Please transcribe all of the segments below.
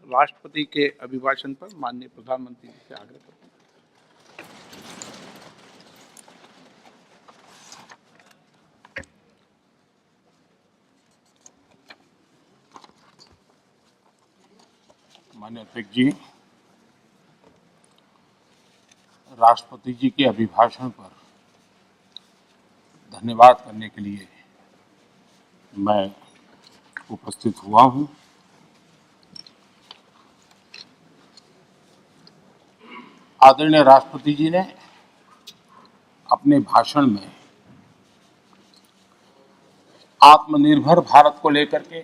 राष्ट्रपति के अभिभाषण पर माननीय प्रधानमंत्री जी से आग्रह करता हूं। माननीय अध्यक्ष जी, राष्ट्रपति जी के अभिभाषण पर धन्यवाद करने के लिए मैं उपस्थित हुआ हूं। आदरणीय राष्ट्रपति जी ने अपने भाषण में आत्मनिर्भर भारत को लेकर के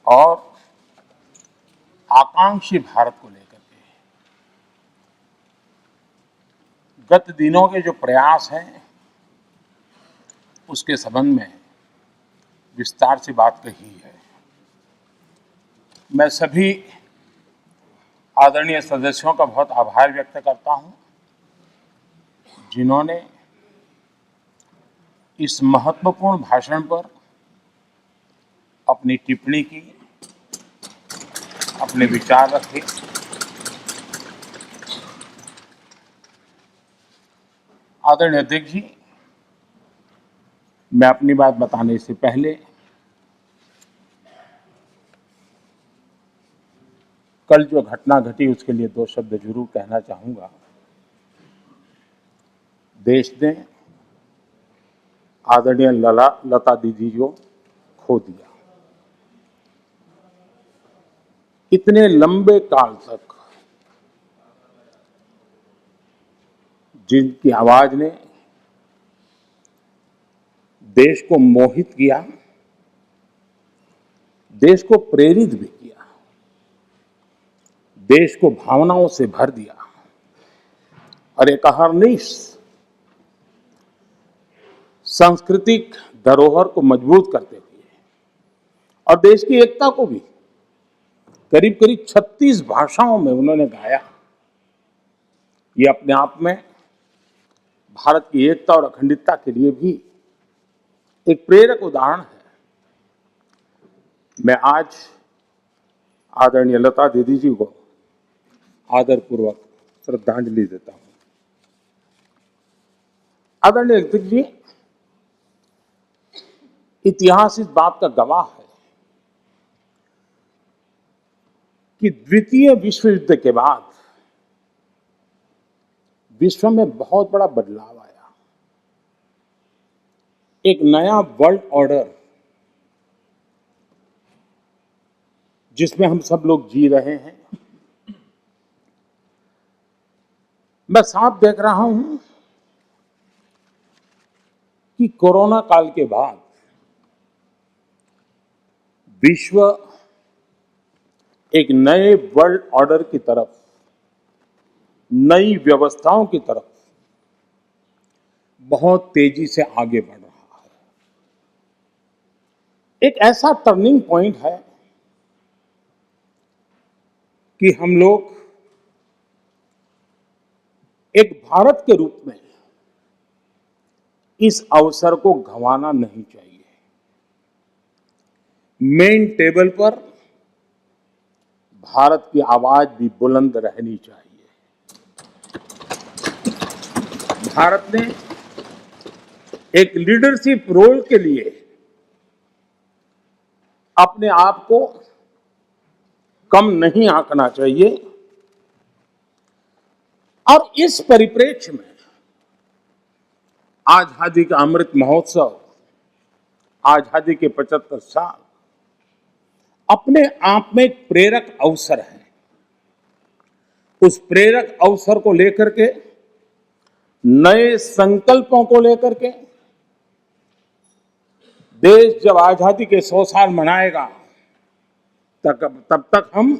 और आकांक्षी भारत को लेकर के गत दिनों के जो प्रयास हैं उसके संबंध में विस्तार से बात कही है। मैं सभी आदरणीय सदस्यों का बहुत आभार व्यक्त करता हूं जिन्होंने इस महत्वपूर्ण भाषण पर अपनी टिप्पणी की, अपने विचार रखे। आदरणीय अध्यक्ष जी, मैं अपनी बात बताने से पहले कल जो घटना घटी उसके लिए दो शब्द जरूर कहना चाहूंगा। देश ने आदरणीय लता दीदी को खो दिया। इतने लंबे काल तक जिनकी आवाज ने देश को मोहित किया, देश को प्रेरित भी किया, देश को भावनाओं से भर दिया और एक अहर्निश सांस्कृतिक धरोहर को मजबूत करते हुए और देश की एकता को भी करीब करीब 36 भाषाओं में उन्होंने गाया। ये अपने आप में भारत की एकता और अखंडता के लिए भी एक प्रेरक उदाहरण है। मैं आज आदरणीय लता दीदी जी को आदरपूर्वक श्रद्धांजलि देता हूं। आदरणीय अध्यक्ष जी, इतिहास इस बात का गवाह है कि द्वितीय विश्व युद्ध के बाद विश्व में बहुत बड़ा बदलाव आया। एक नया वर्ल्ड ऑर्डर जिसमें हम सब लोग जी रहे हैं। मैं साफ देख रहा हूं कि कोरोना काल के बाद विश्व एक नए वर्ल्ड ऑर्डर की तरफ, नई व्यवस्थाओं की तरफ बहुत तेजी से आगे बढ़ रहा है। एक ऐसा टर्निंग पॉइंट है कि हम लोग एक भारत के रूप में इस अवसर को गंवाना नहीं चाहिए। मेन टेबल पर भारत की आवाज भी बुलंद रहनी चाहिए। भारत ने एक लीडरशिप रोल के लिए अपने आप को कम नहीं आंकना चाहिए और इस परिप्रेक्ष्य में आजादी का अमृत महोत्सव, आजादी के 75 साल अपने आप में एक प्रेरक अवसर है। उस प्रेरक अवसर को लेकर के, नए संकल्पों को लेकर के देश जब आजादी के 100 साल मनाएगा तब तक हम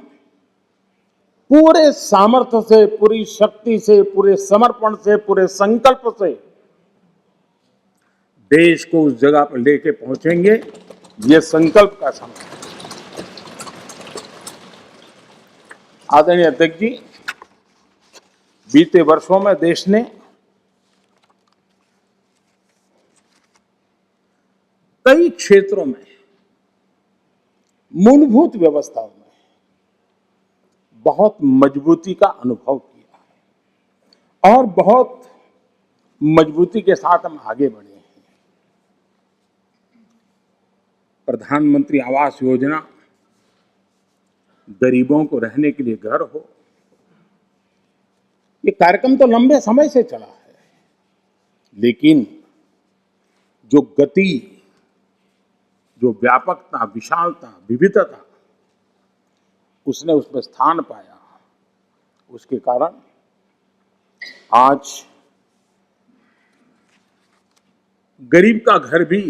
पूरे सामर्थ्य से, पूरी शक्ति से, पूरे समर्पण से, पूरे संकल्प से देश को उस जगह पर लेके पहुंचेंगे। ये संकल्प का समय है। आदरणीय अध्यक्ष जी, बीते वर्षों में देश ने कई क्षेत्रों में, मूलभूत व्यवस्थाओं में बहुत मजबूती का अनुभव किया है और बहुत मजबूती के साथ हम आगे बढ़े हैं। प्रधानमंत्री आवास योजना, गरीबों को रहने के लिए घर हो, ये कार्यक्रम तो लंबे समय से चला है, लेकिन जो गति, जो व्यापकता, विशालता, विविधता उसने उसमें स्थान पाया, उसके कारण आज गरीब का घर भी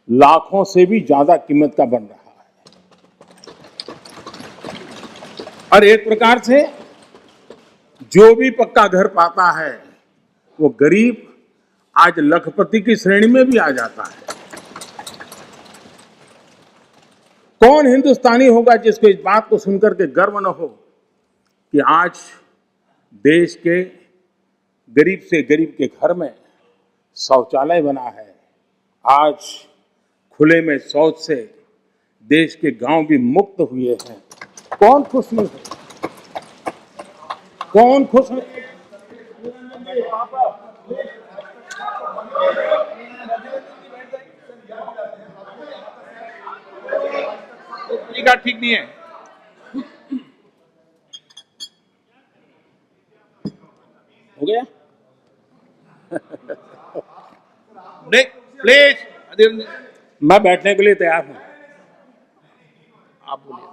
लाखों से भी ज्यादा कीमत का बन रहा है। और एक प्रकार से जो भी पक्का घर पाता है वो गरीब आज लखपति की श्रेणी में भी आ जाता है। कौन हिंदुस्तानी होगा जिसको इस बात को सुनकर के गर्व न हो कि आज देश के गरीब से गरीब के घर में शौचालय बना है। आज खुले में शौच से देश के गांव भी मुक्त हुए हैं। कौन खुश नहीं है? कौन खुश नहीं? तरीका ठीक नहीं है। हो गया? प्लीज अधीर जी, मैं बैठने के लिए तैयार हूं। आप बोलिए।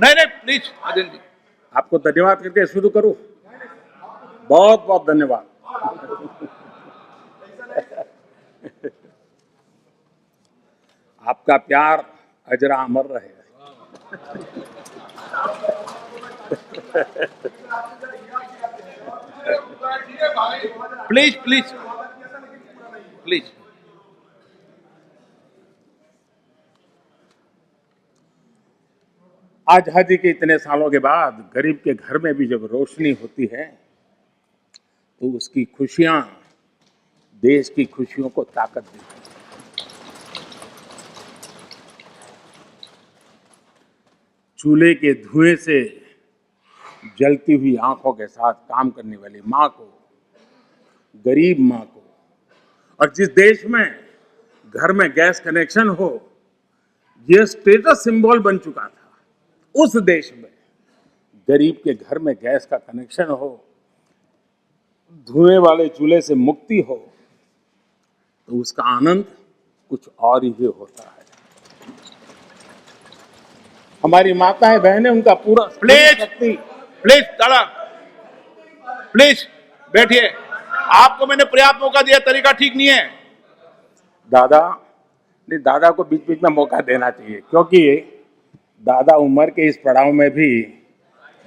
नहीं प्लीज अधीर जी। आपको धन्यवाद करके शुरू करूं। बहुत बहुत धन्यवाद। आपका प्यार अजरा अमर रहे। Please please please. आजादी के इतने सालों के बाद गरीब के घर में भी जब रोशनी होती है तो उसकी खुशियां देश की खुशियों को ताकत देती हैं। चूल्हे के धुएं से जलती हुई आंखों के साथ काम करने वाली मां को, गरीब मां को, और जिस देश में घर में गैस कनेक्शन हो यह स्टेटस सिंबल बन चुका था, उस देश में गरीब के घर में गैस का कनेक्शन हो, धुएं वाले चूल्हे से मुक्ति हो, तो उसका आनंद कुछ और ही होता है। हमारी माताएं बहनें उनका पूरा प्लीज प्लीज दादा प्लीज बैठिए। आपको मैंने पर्याप्त मौका दिया, तरीका ठीक नहीं है। दादा को बीच बीच में मौका देना चाहिए, क्योंकि दादा उम्र के इस पड़ाव में भी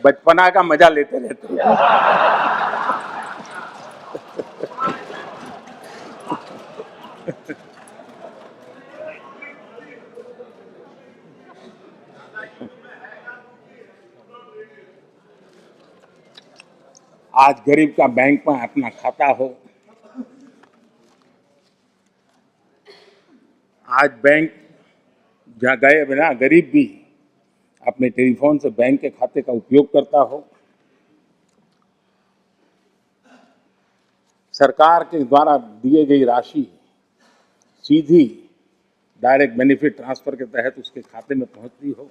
बचपना का मजा लेते रहते हैं। आज गरीब का बैंक में अपना खाता हो, आज बैंक जहाँ गए बिना गरीब भी अपने टेलीफोन से बैंक के खाते का उपयोग करता हो, सरकार के द्वारा दिए गई राशि सीधी डायरेक्ट बेनिफिट ट्रांसफर के तहत उसके खाते में पहुंचती हो,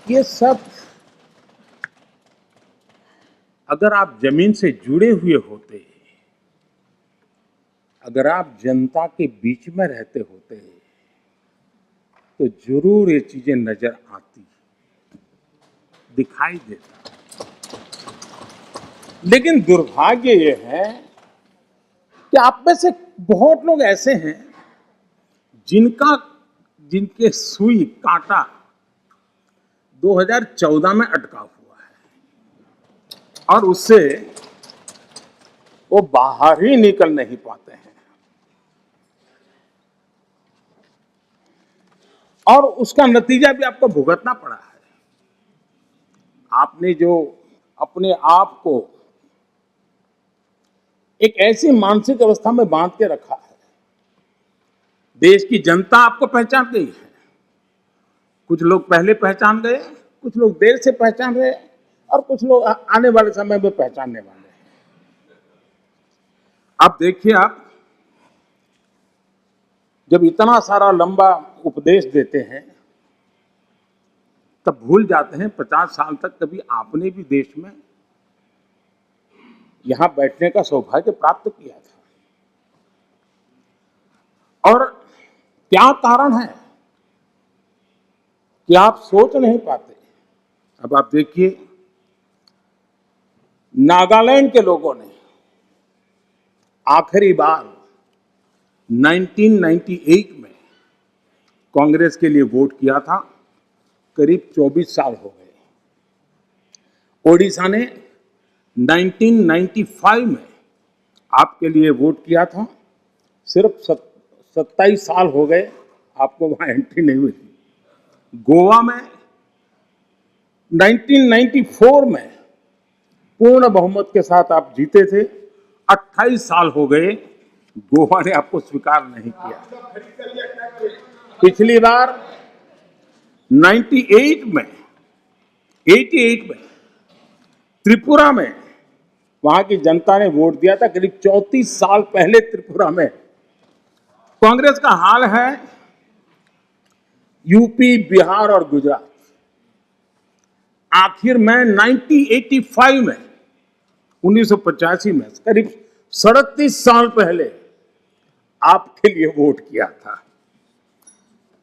ये सब अगर आप जमीन से जुड़े हुए होते, अगर आप जनता के बीच में रहते होते तो जरूर ये चीजें नजर आती, दिखाई देता। लेकिन दुर्भाग्य ये है कि आप में से बहुत लोग ऐसे हैं जिनके सुई कांटा 2014 में अटका हुआ है और उससे वो बाहर ही निकल नहीं पाते हैं, और उसका नतीजा भी आपको भुगतना पड़ा है। आपने जो अपने आप को एक ऐसी मानसिक अवस्था में बांध के रखा है देश की जनता आपको पहचान गई है। कुछ लोग पहले पहचान गए, कुछ लोग देर से पहचान रहे और कुछ लोग आने वाले समय में पहचानने वाले हैं। अब देखिए, आप जब इतना सारा लंबा उपदेश देते हैं तब भूल जाते हैं 50 साल तक कभी आपने भी देश में यहां बैठने का सौभाग्य प्राप्त किया था। और क्या कारण है कि आप सोच नहीं पाते। अब आप देखिए, नागालैंड के लोगों ने आखिरी बार 1998 में कांग्रेस के लिए वोट किया था, करीब 24 साल हो गए। ओडिशा ने 1995 में आपके लिए वोट किया था, सिर्फ 27 साल हो गए, आपको वहां एंट्री नहीं मिली। गोवा में 1994 में पूर्ण बहुमत के साथ आप जीते थे, 28 साल हो गए, गोवा ने आपको स्वीकार नहीं किया। पिछली बार 88 में त्रिपुरा में वहां की जनता ने वोट दिया था, करीब 34 साल पहले त्रिपुरा में। कांग्रेस का हाल है यूपी, बिहार और गुजरात। आखिर में 1985 में 1985 में करीब 37 साल पहले आपके लिए वोट किया था।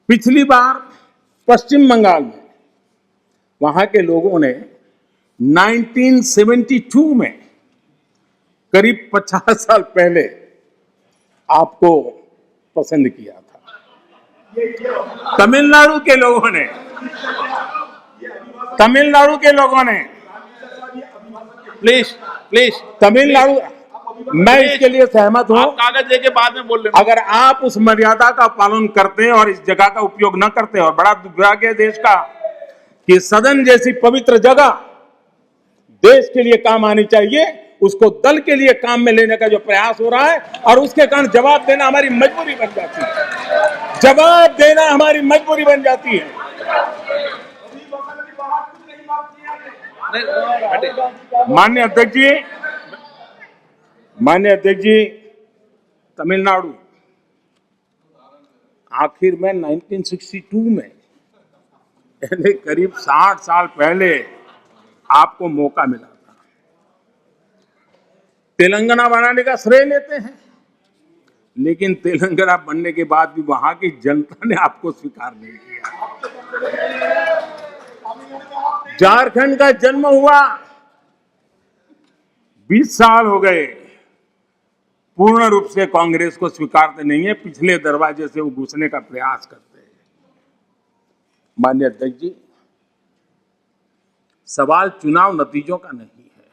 पिछली बार पश्चिम बंगाल में वहां के लोगों ने 1972 में करीब 50 साल पहले आपको पसंद किया था। तमिलनाडु के लोगों ने प्लीज प्लीज तमिलनाडु, मैं इसके लिए सहमत हूं। आप कागज लेके बाद में बोल लेना। अगर आप उस मर्यादा का पालन करते और इस जगह का उपयोग न करते, और बड़ा दुर्भाग्य है देश का कि सदन जैसी पवित्र जगह देश के लिए काम आनी चाहिए, उसको दल के लिए काम में लेने का जो प्रयास हो रहा है, और उसके कारण जवाब देना हमारी मजबूरी बन जाती है। माननीय अध्यक्ष जी, तमिलनाडु आखिर में 1962 में, यानी करीब 60 साल पहले आपको मौका मिला था। तेलंगाना बनाने का श्रेय लेते हैं, लेकिन तेलंगाना बनने के बाद भी वहां की जनता ने आपको स्वीकार नहीं किया। झारखंड का जन्म हुआ, 20 साल हो गए, पूर्ण रूप से कांग्रेस को स्वीकारते नहीं है, पिछले दरवाजे से वो घुसने का प्रयास करते हैं। माननीय अध्यक्ष जी, सवाल चुनाव नतीजों का नहीं है,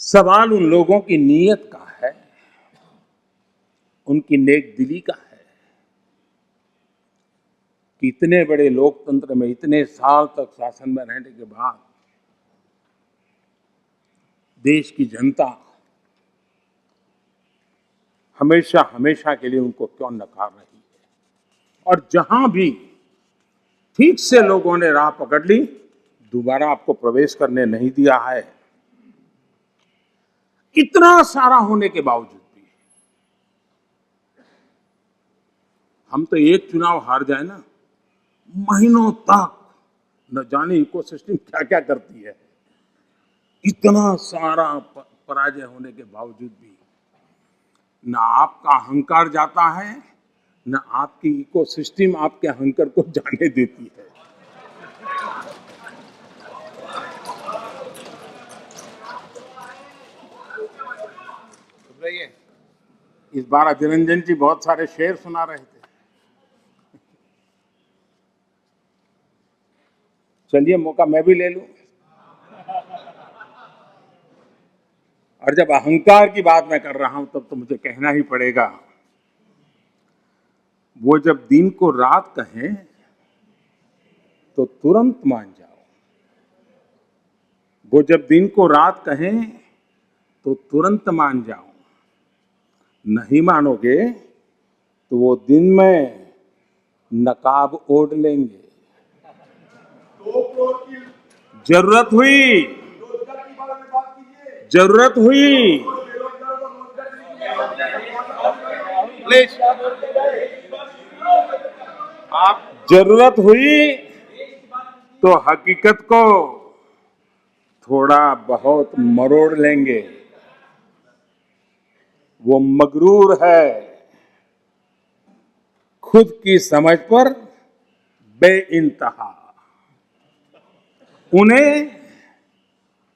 सवाल उन लोगों की नीयत का है, उनकी नेक दिली का है कि इतने बड़े लोकतंत्र में इतने साल तक शासन में रहने के बाद देश की जनता हमेशा हमेशा के लिए उनको क्यों नकार रही है। और जहां भी ठीक से लोगों ने राह पकड़ ली, दोबारा आपको प्रवेश करने नहीं दिया है। इतना सारा होने के बावजूद भी हम तो एक चुनाव हार जाए ना, महीनों तक न जाने इकोसिस्टम क्या क्या करती है। इतना सारा पराजय होने के बावजूद भी न आपका अहंकार जाता है, न आपकी इकोसिस्टम आपके अहंकार को जाने देती है। इस बार अधीर रंजन जी बहुत सारे शेर सुना रहे थे। चलिए, मौका मैं भी ले लूं। और जब अहंकार की बात मैं कर रहा हूं तब तो मुझे कहना ही पड़ेगा, वो जब दिन को रात कहें तो तुरंत मान जाओ, वो जब दिन को रात कहें तो तुरंत मान जाओ, नहीं मानोगे तो वो दिन में नकाब ओढ़ लेंगे। जरूरत हुई, जरूरत हुई, प्लीज आप जरूरत हुई तो हकीकत को थोड़ा बहुत मरोड़ लेंगे। वो मगरूर है, खुद की समझ पर बेइंतहा। उन्हें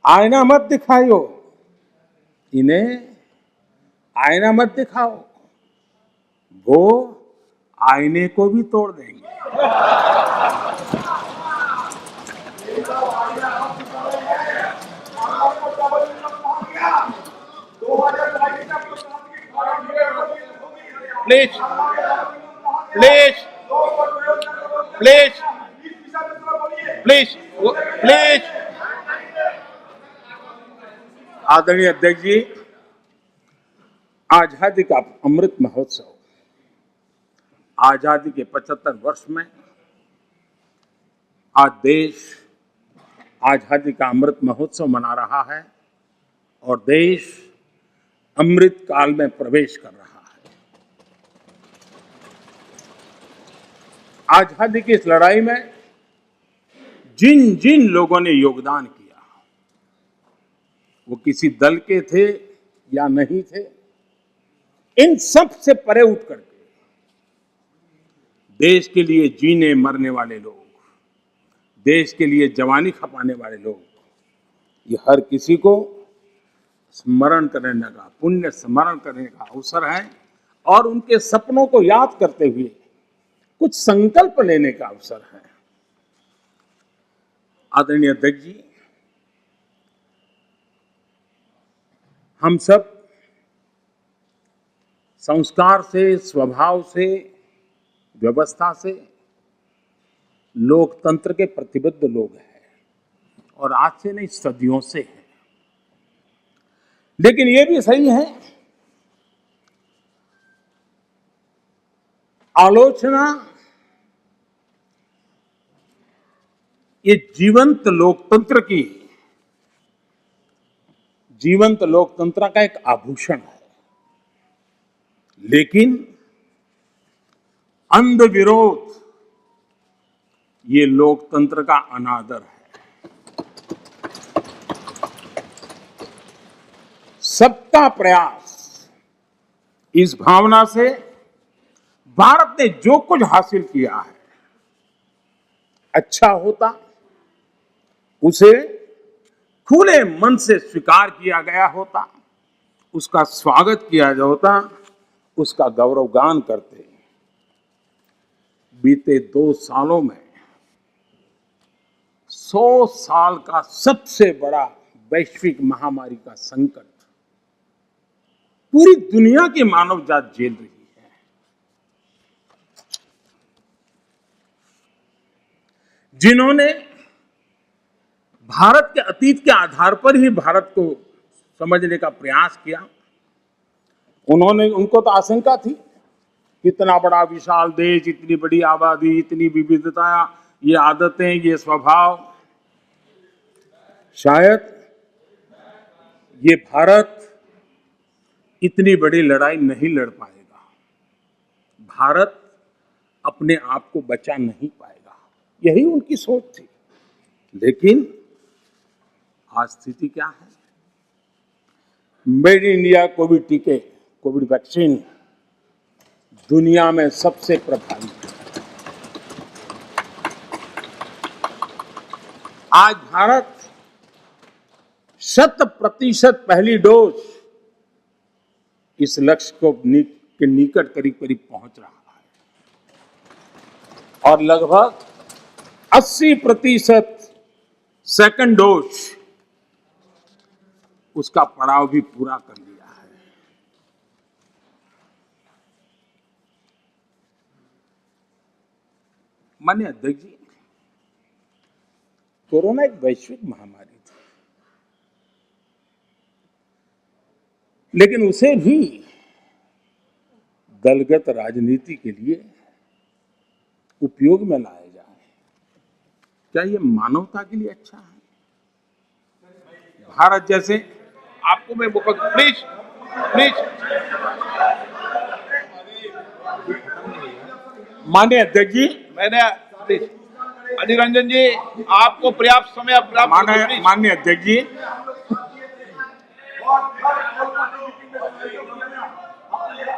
आईना मत दिखाओ, इन्हें आईना मत दिखाओ, वो आईने को भी तोड़ देंगे। Please please please please please आदरणीय अध्यक्ष जी, आजादी का अमृत महोत्सव, आजादी के 75 वर्ष में आज देश आजादी का अमृत महोत्सव मना रहा है और देश अमृत काल में प्रवेश कर रहा है। आजादी की इस लड़ाई में जिन जिन लोगों ने योगदान किया, वो किसी दल के थे या नहीं थे, इन सब से परे उठ करके देश के लिए जीने मरने वाले लोग, देश के लिए जवानी खपाने वाले लोग, ये हर किसी को स्मरण करने का, पुण्य स्मरण करने का अवसर है और उनके सपनों को याद करते हुए कुछ संकल्प लेने का अवसर है। आदरणीय अध्यक्ष जी, हम सब संस्कार से, स्वभाव से, व्यवस्था से लोकतंत्र के प्रतिबद्ध लोग हैं और आज से नहीं, सदियों से है। लेकिन ये भी सही है, आलोचना ये जीवंत लोकतंत्र का एक आभूषण है, लेकिन अंध विरोध ये लोकतंत्र का अनादर है। सबका प्रयास, इस भावना से भारत ने जो कुछ हासिल किया है, अच्छा होता उसे खुले मन से स्वीकार किया गया होता, उसका स्वागत किया होता, उसका गौरवगान करते। बीते 2 सालों में 100 साल का सबसे बड़ा वैश्विक महामारी का संकट पूरी दुनिया की मानव जात झेल रही है। जिन्होंने भारत के अतीत के आधार पर ही भारत को समझने का प्रयास किया, उनको तो आशंका थी, कितना बड़ा विशाल देश, इतनी बड़ी आबादी, इतनी विविधता, ये आदतें, ये स्वभाव, शायद ये भारत इतनी बड़ी लड़ाई नहीं लड़ पाएगा, भारत अपने आप को बचा नहीं पाएगा, यही उनकी सोच थी। लेकिन आज स्थिति क्या है? मेड इन इंडिया कोविड टीके, कोविड वैक्सीन दुनिया में सबसे प्रभावी है। आज भारत 100% पहली डोज इस लक्ष्य के निकट करीब करीब पहुंच रहा है और लगभग 80% सेकंड डोज उसका पड़ाव भी पूरा कर लिया है। माननीय अध्यक्ष जी, कोरोना एक वैश्विक महामारी थी, लेकिन उसे भी दलगत राजनीति के लिए उपयोग में लाया जाए, क्या ये मानवता के लिए अच्छा है? भारत जैसे आपको मैं प्लीज प्लीज माननीय अध्यक्ष जी, मैंने प्लीज अधीर रंजन जी आपको पर्याप्त समय प्राप्त। माननीय अध्यक्ष जी,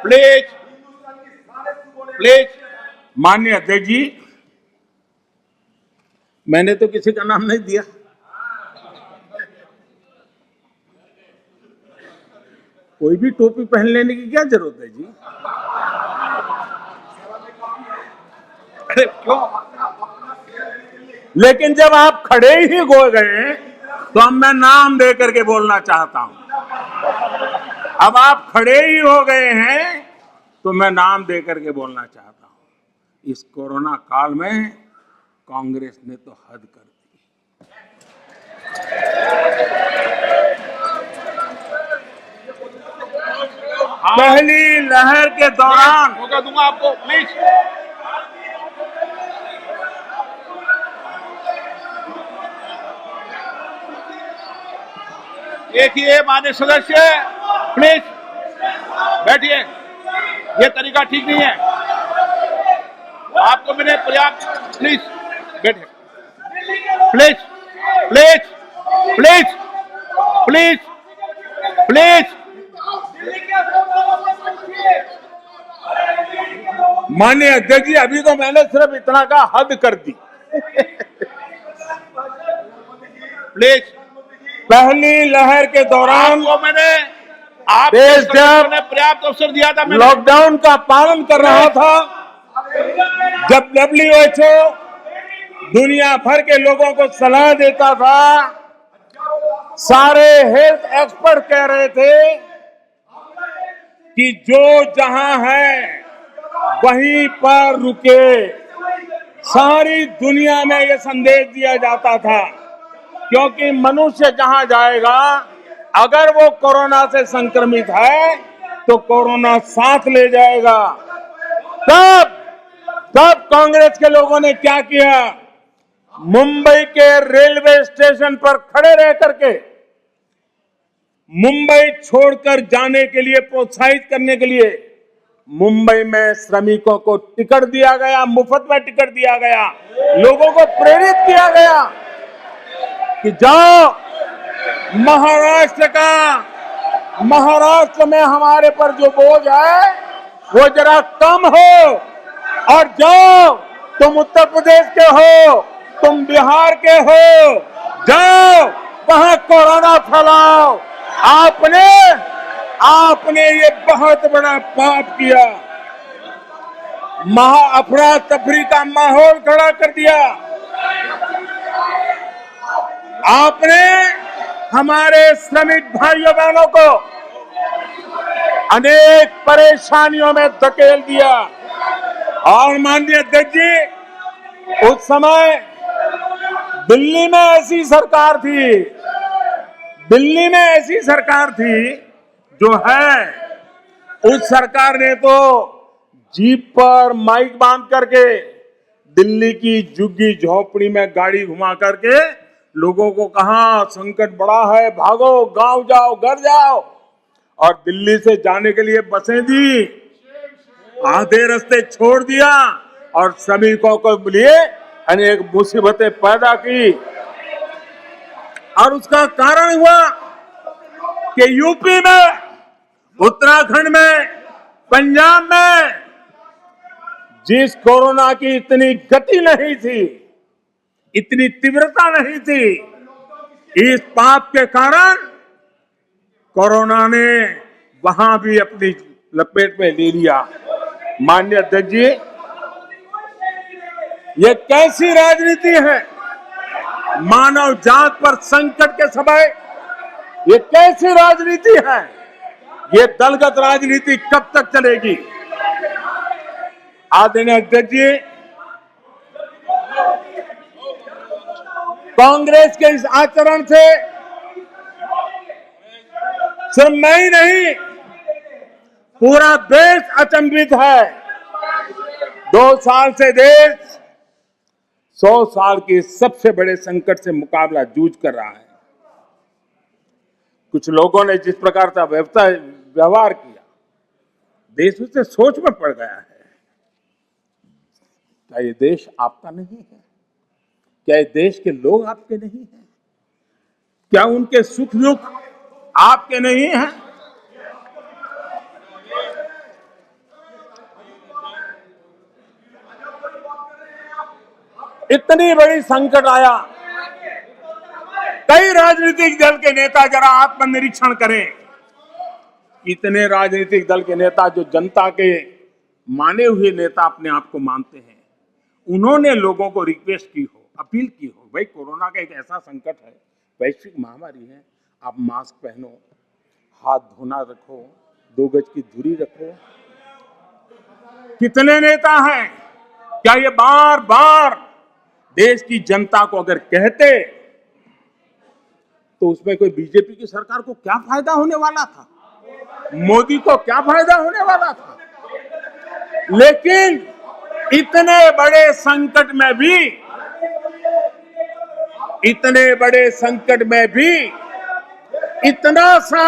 प्लीज प्लीज माननीय अध्यक्ष जी, मैंने तो किसी का नाम नहीं दिया। कोई भी टोपी पहन लेने की क्या जरूरत है जी? अरे क्यों? लेकिन जब आप खड़े ही हो गए तो अब मैं नाम दे करके बोलना चाहता हूं। अब आप खड़े ही हो गए हैं तो मैं नाम दे करके बोलना चाहता हूं। इस कोरोना काल में कांग्रेस ने तो हद कर दी। पहली लहर के दौरान मौका दूंगा आपको, प्लीज। देखिए माननीय सदस्य, प्लीज बैठिए, ये तरीका ठीक नहीं है। आपको मैंने पर्याप्त, प्लीज बैठिए, please please please please please. माननीय अध्यक्ष जी, अभी तो मैंने सिर्फ इतना का हद कर दी। प्लीज, पहली लहर के दौरान आपको मैंने देश जब पर्याप्त अवसर दिया था। लॉकडाउन का पालन कर रहा था, जब WHO दुनिया भर के लोगों को सलाह देता था, सारे हेल्थ एक्सपर्ट कह रहे थे कि जो जहां है वहीं पर रुके। सारी दुनिया में यह संदेश दिया जाता था, क्योंकि मनुष्य जहां जाएगा, अगर वो कोरोना से संक्रमित है तो कोरोना साथ ले जाएगा। तब कांग्रेस के लोगों ने क्या किया? मुंबई के रेलवे स्टेशन पर खड़े रह करके मुंबई छोड़कर जाने के लिए प्रोत्साहित करने के लिए मुंबई में श्रमिकों को टिकट दिया गया, मुफ्त में टिकट दिया गया, लोगों को प्रेरित किया गया कि जाओ महाराष्ट्र में हमारे पर जो बोझ है वो जरा कम हो, और जाओ तुम उत्तर प्रदेश के हो, तुम बिहार के हो, जाओ वहां कोरोना फैलाओ। आपने ये बहुत बड़ा पाप किया, अफरा तफरी का माहौल खड़ा कर दिया। आपने हमारे श्रमिक भाइयों बहनों को अनेक परेशानियों में धकेल दिया। और माननीय अध्यक्ष जी, उस समय दिल्ली में ऐसी सरकार थी जो है, उस सरकार ने तो जीप पर माइक बांध करके दिल्ली की झुग्गी झोपड़ी में गाड़ी घुमा करके लोगों को कहा संकट बड़ा है, भागो, गांव जाओ, घर जाओ, और दिल्ली से जाने के लिए बसें दी, आधे रास्ते छोड़ दिया और श्रमिकों को लिए अनेक मुसीबतें पैदा की। और उसका कारण हुआ कि यूपी में, उत्तराखंड में, पंजाब में जिस कोरोना की इतनी गति नहीं थी, इतनी तीव्रता नहीं थी, इस पाप के कारण कोरोना ने वहां भी अपनी लपेट में ले लिया। माननीय अध्यक्ष जी, ये कैसी राजनीति है? मानव जात पर संकट के समय ये कैसी राजनीति है? ये दलगत राजनीति कब तक चलेगी? आदरणीय अध्यक्ष जी, कांग्रेस के इस आचरण से सिर्फ मैं ही नहीं, पूरा देश अचंभित है। 2 साल से देश 100 साल के सबसे बड़े संकट से मुकाबला जूझ कर रहा है। कुछ लोगों ने जिस प्रकार का व्यवहार किया, देश उससे सोच में पड़ गया है। क्या ये देश आपका नहीं है? क्या ये देश के लोग आपके नहीं हैं? क्या उनके सुख दुख आपके नहीं हैं? इतनी बड़ी संकट आया, कई राजनीतिक दल के नेता जरा आत्मनिरीक्षण करें। इतने राजनीतिक दल के नेता जो जनता के माने हुए नेता अपने आप को मानते हैं, उन्होंने लोगों को रिक्वेस्ट की हो, अपील की हो, भाई कोरोना का एक ऐसा संकट है, वैश्विक महामारी है, आप मास्क पहनो, हाथ धोना रखो, 2 गज की दूरी रखो। कितने नेता हैं? क्या ये बार बार देश की जनता को अगर कहते तो उसमें कोई बीजेपी की सरकार को क्या फायदा होने वाला था? मोदी को क्या फायदा होने वाला था? लेकिन इतने बड़े संकट में भी इतना सा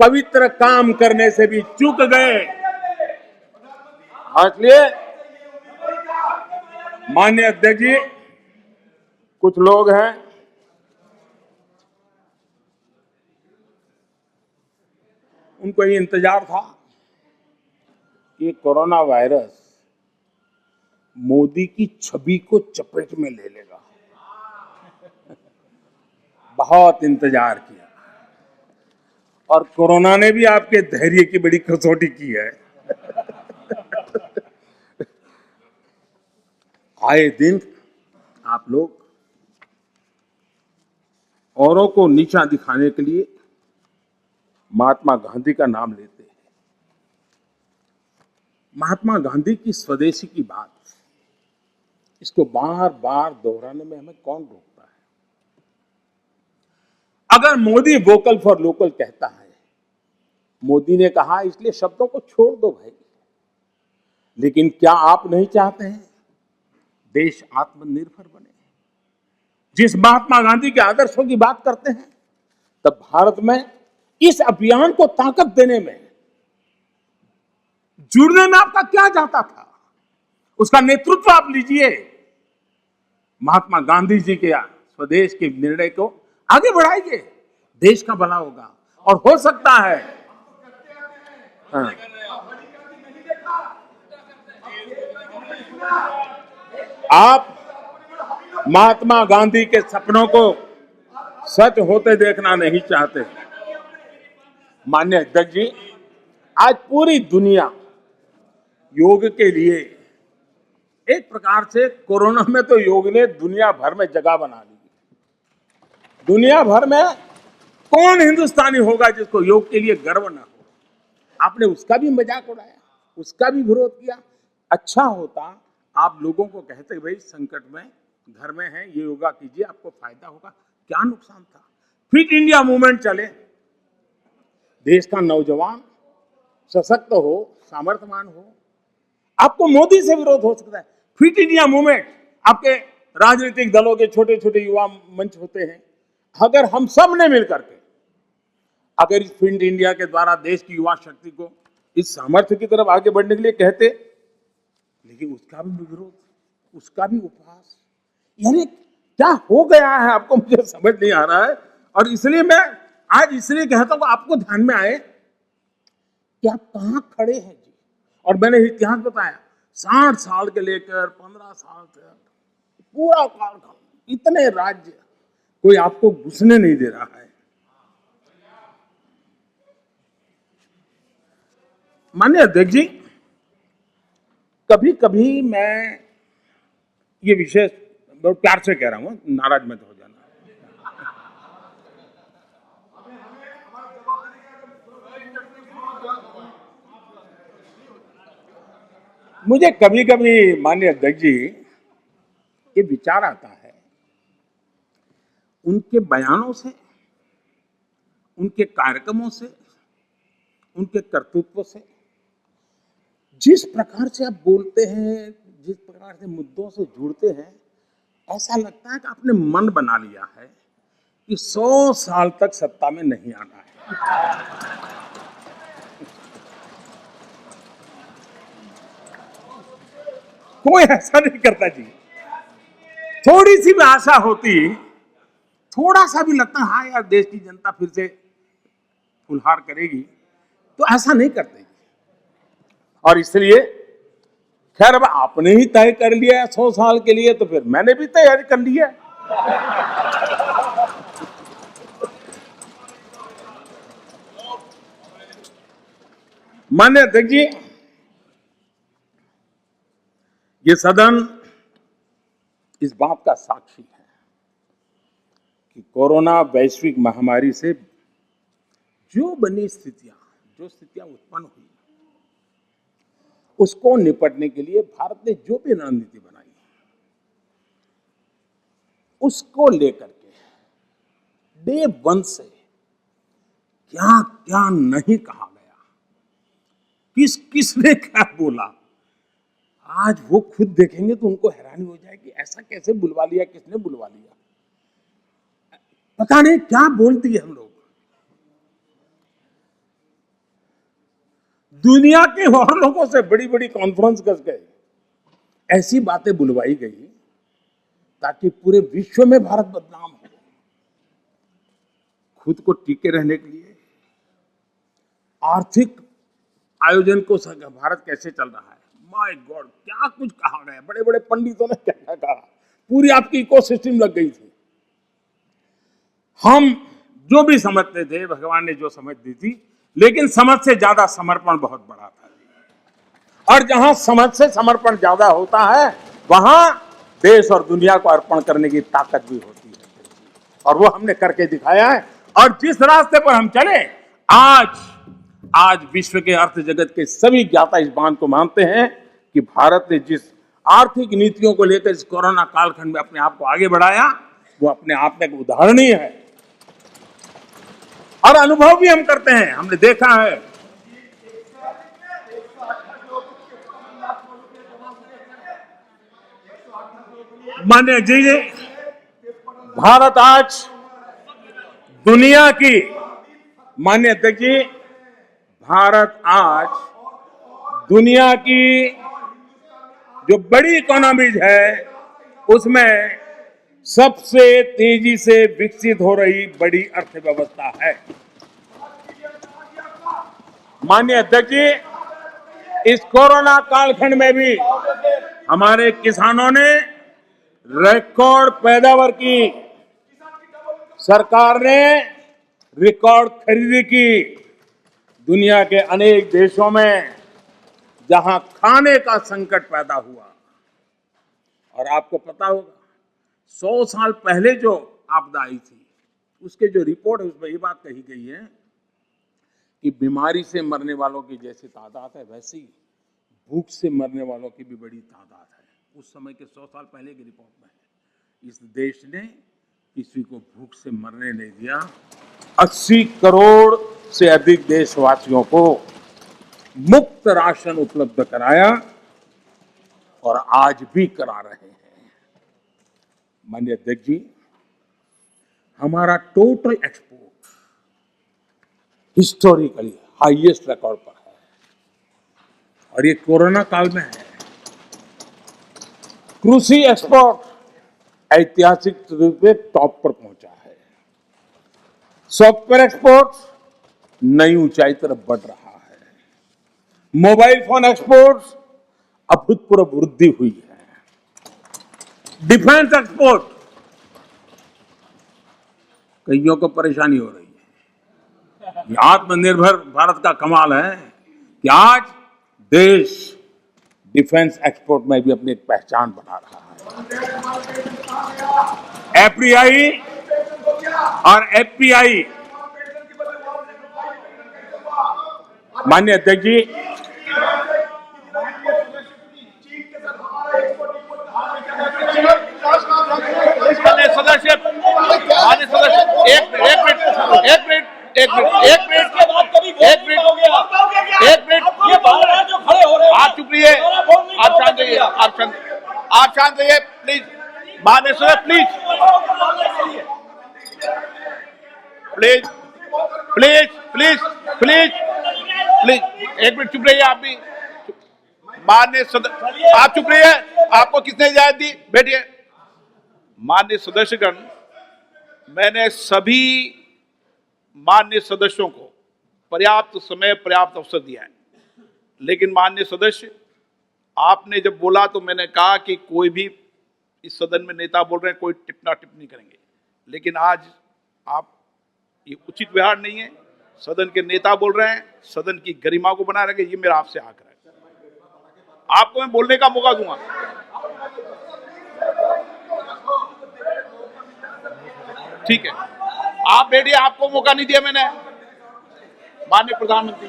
पवित्र काम करने से भी चूक गए। इसलिए माननीय अध्यक्ष जी, कुछ लोग हैं उनको ये इंतजार था कि कोरोना वायरस मोदी की छवि को चपेट में ले लेगा। बहुत इंतजार किया और कोरोना ने भी आपके धैर्य की बड़ी कसौटी की है। आए दिन आप लोग औरों को नीचा दिखाने के लिए महात्मा गांधी का नाम लेते हैं। महात्मा गांधी की स्वदेशी की बात, इसको बार बार दोहराने में हमें कौन रोकता है? अगर मोदी वोकल फॉर लोकल कहता है, मोदी ने कहा इसलिए शब्दों को छोड़ दो भाई, लेकिन क्या आप नहीं चाहते हैं देश आत्मनिर्भर बने? जिस महात्मा गांधी के आदर्शों की बात करते हैं, तब भारत में इस अभियान को ताकत देने में, जुड़ने में आपका क्या जाता था? उसका नेतृत्व आप लीजिए। महात्मा गांधी जी के स्वदेश के निर्णय को आगे बढ़ाइए, देश का भला होगा। और हो सकता है आप महात्मा गांधी के सपनों को सच होते देखना नहीं चाहते। माननीय अध्यक्ष जी, आज पूरी दुनिया योग के लिए, एक प्रकार से कोरोना में तो योग ने दुनिया भर में जगह बना ली। दुनिया भर में कौन हिंदुस्तानी होगा जिसको योग के लिए गर्व ना हो? आपने उसका भी मजाक उड़ाया, उसका भी विरोध किया। अच्छा होता आप लोगों को कहते भाई संकट में घर में है, ये योगा कीजिए, आपको फायदा होगा। क्या नुकसान था? फिट इंडिया मूवमेंट चले, देश का नौजवान सशक्त हो, सामर्थ्यवान हो। आपको मोदी से विरोध हो सकता है। फिट इंडिया मूवमेंट, आपके राजनीतिक दलों के छोटे छोटे युवा मंच होते हैं। अगर हम सब ने मिलकर के अगर इस फिट इंडिया के द्वारा देश की युवा शक्ति को इस सामर्थ्य की तरफ आगे बढ़ने के लिए कहते, लेकिन उसका भी विरोध, उसका भी उपहास, यानी क्या हो गया है आपको मुझे समझ नहीं आ रहा है। और इसलिए मैं आज इसलिए कहता हूं आपको ध्यान में आए कि आप कहां खड़े हैं जी। और मैंने इतिहास बताया, 60 साल के लेकर 15 साल तक पूरा कालखंड, इतने राज्य, कोई आपको घुसने नहीं दे रहा है। माननीय अध्यक्ष जी, कभी कभी मैं ये विषय बहुत प्यार से कह रहा हूं, नाराज मत हो जाना। मुझे कभी कभी माननीय अध्यक्ष जी ये विचार आता है, उनके बयानों से, उनके कार्यक्रमों से उनके कर्तृत्व से। जिस प्रकार से आप बोलते हैं, जिस प्रकार से मुद्दों से जुड़ते हैं, ऐसा लगता है कि आपने मन बना लिया है कि 100 साल तक सत्ता में नहीं आना है। कोई ऐसा नहीं करता जी। थोड़ी सी भी आशा होती, थोड़ा सा भी लगता हाँ यार देश की जनता फिर से फुलहार करेगी, तो ऐसा नहीं करते। और इसलिए खैर अब आपने ही तय कर लिया 100 साल के लिए, तो फिर मैंने भी तैयारी कर ली है। माननीय अध्यक्ष जी, ये सदन इस बात का साक्षी है कि कोरोना वैश्विक महामारी से जो बनी स्थितियां, जो स्थितियां उत्पन्न हुई, उसको निपटने के लिए भारत ने जो भी रणनीति बनाई, उसको लेकर के डे 1 से क्या क्या नहीं कहा गया, किसने क्या बोला, आज वो खुद देखेंगे तो उनको हैरानी हो जाएगी, ऐसा कैसे बुलवा लिया, किसने बुलवा लिया, पता नहीं क्या बोल दिए हम लोग। दुनिया के और लोगों से बड़ी बड़ी कॉन्फ्रेंस कर गए, ऐसी बातें बुलवाई गई ताकि पूरे विश्व में भारत बदनाम हो। खुद को टिके रहने के लिए आर्थिक आयोजन को भारत कैसे चल रहा है, माय गॉड क्या कुछ कहा गया, बड़े बड़े पंडितों ने क्या क्या कहा, पूरी आपकी इकोसिस्टम लग गई थी। हम जो भी समझते थे, भगवान ने जो समझ दी थी, लेकिन समझ से ज्यादा समर्पण बहुत बड़ा था। और जहां समझ से समर्पण ज्यादा होता है, वहां देश और दुनिया को अर्पण करने की ताकत भी होती है, और वो हमने करके दिखाया है। और जिस रास्ते पर हम चले, आज विश्व के अर्थ जगत के सभी ज्ञाता इस बात को मानते हैं कि भारत ने जिस आर्थिक नीतियों को लेकर इस कोरोना कालखंड में अपने आप को आगे बढ़ाया, वो अपने आप में एक उदाहरणीय है। और अनुभव भी हम करते हैं, हमने देखा है। माननीय जी, भारत आज दुनिया की, माननीय अध्यक्ष जी, भारत आज दुनिया की जो बड़ी इकोनॉमीज है, उसमें सबसे तेजी से विकसित हो रही बड़ी अर्थव्यवस्था है। माननीय अध्यक्ष जी, इस कोरोना कालखंड में भी हमारे किसानों ने रिकॉर्ड पैदावार की, सरकार ने रिकॉर्ड खरीदी की। दुनिया के अनेक देशों में जहां खाने का संकट पैदा हुआ, और आपको पता होगा 100 साल पहले जो आपदा आई थी, उसके जो रिपोर्ट है उसमें ये बात कही गई है कि बीमारी से मरने वालों की जैसी तादाद है, वैसी भूख से मरने वालों की भी बड़ी तादाद है। उस समय के 100 साल पहले की रिपोर्ट में है। इस देश ने किसी को भूख से मरने नहीं दिया। 80 करोड़ से अधिक देशवासियों को मुफ्त राशन उपलब्ध कराया, और आज भी करा रहे हैं। माननीय अध्यक्ष जी, हमारा total export historically highest record पर है, और ये कोरोना काल में है। कृषि एक्सपोर्ट ऐतिहासिक रूप से टॉप पर पहुंचा है। सॉफ्टवेयर एक्सपोर्ट नई ऊंचाई तरफ बढ़ रहा है। मोबाइल फोन एक्सपोर्ट अभूतपूर्व वृद्धि हुई है। डिफेंस एक्सपोर्ट, कईयों को परेशानी हो रही है। ये आत्मनिर्भर भारत का कमाल है कि आज देश डिफेंस एक्सपोर्ट में भी अपनी एक पहचान बना रहा है। एफडीआई और एफपीआई, माननीय अध्यक्ष जी, सदस्य एक मिनट आप शांत रहिए, आप शांत रहिए प्लीज। माननीय सदस्य please please please please please please, एक मिनट चुप रहिए आप भी। माननीय सदस्य आप चुप रहिए, आपको किसने इजाजत दी? बैठिए। माननीय सदस्यगण, मैंने सभी माननीय सदस्यों को पर्याप्त समय पर्याप्त अवसर दिया है, लेकिन माननीय सदस्य आपने जब बोला तो मैंने कहा कि कोई भी इस सदन में नेता बोल रहे हैं, कोई टिप्पणी नहीं करेंगे, लेकिन आज आप ये उचित व्यवहार नहीं है। सदन के नेता बोल रहे हैं, सदन की गरिमा को बनाए रखें, ये मेरा आपसे आग्रह है। आपको मैं बोलने का मौका दूंगा। ठीक है, आप बैठिए, आपको मौका नहीं दिया मैंने। माननीय प्रधानमंत्री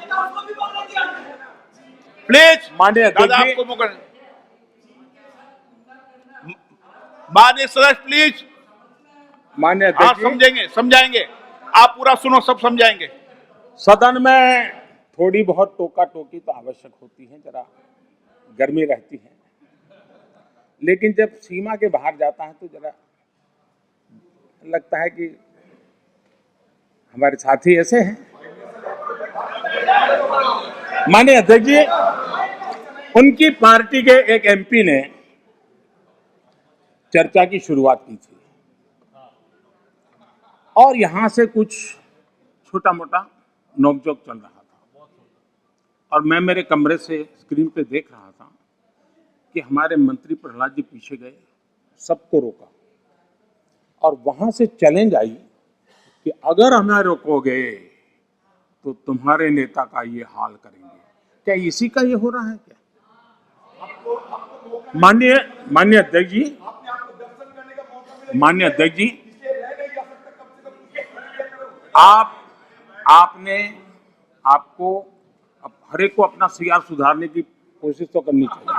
प्लीज, माननीय दादा आपको मौका नहीं। माननीय सदस्य प्लीज, माननीय आप अध्यक्ष जी, समझेंगे, समझाएंगे, आप पूरा सुनो, सब समझाएंगे। सदन में थोड़ी बहुत टोका टोकी तो आवश्यक होती है, जरा गर्मी रहती है, लेकिन जब सीमा के बाहर जाता है तो जरा लगता है कि हमारे साथी ऐसे हैं। माननीय अध्यक्ष जी, उनकी पार्टी के एक एमपी ने चर्चा की शुरुआत की थी और यहां से कुछ छोटा मोटा नोकझोंक चल रहा था और मैं मेरे कमरे से स्क्रीन पे देख रहा था कि हमारे मंत्री प्रहलाद जी पीछे गए, सबको रोका और वहां से चैलेंज आई कि अगर हमें रोकोगे तो तुम्हारे नेता का ये हाल करेंगे। क्या इसी का ये हो रहा है क्या? माननीय अध्यक्ष जी, माननीय अध्यक्ष जी, आपको हर एक को अपना सीआर सुधारने की कोशिश तो करनी चाहिए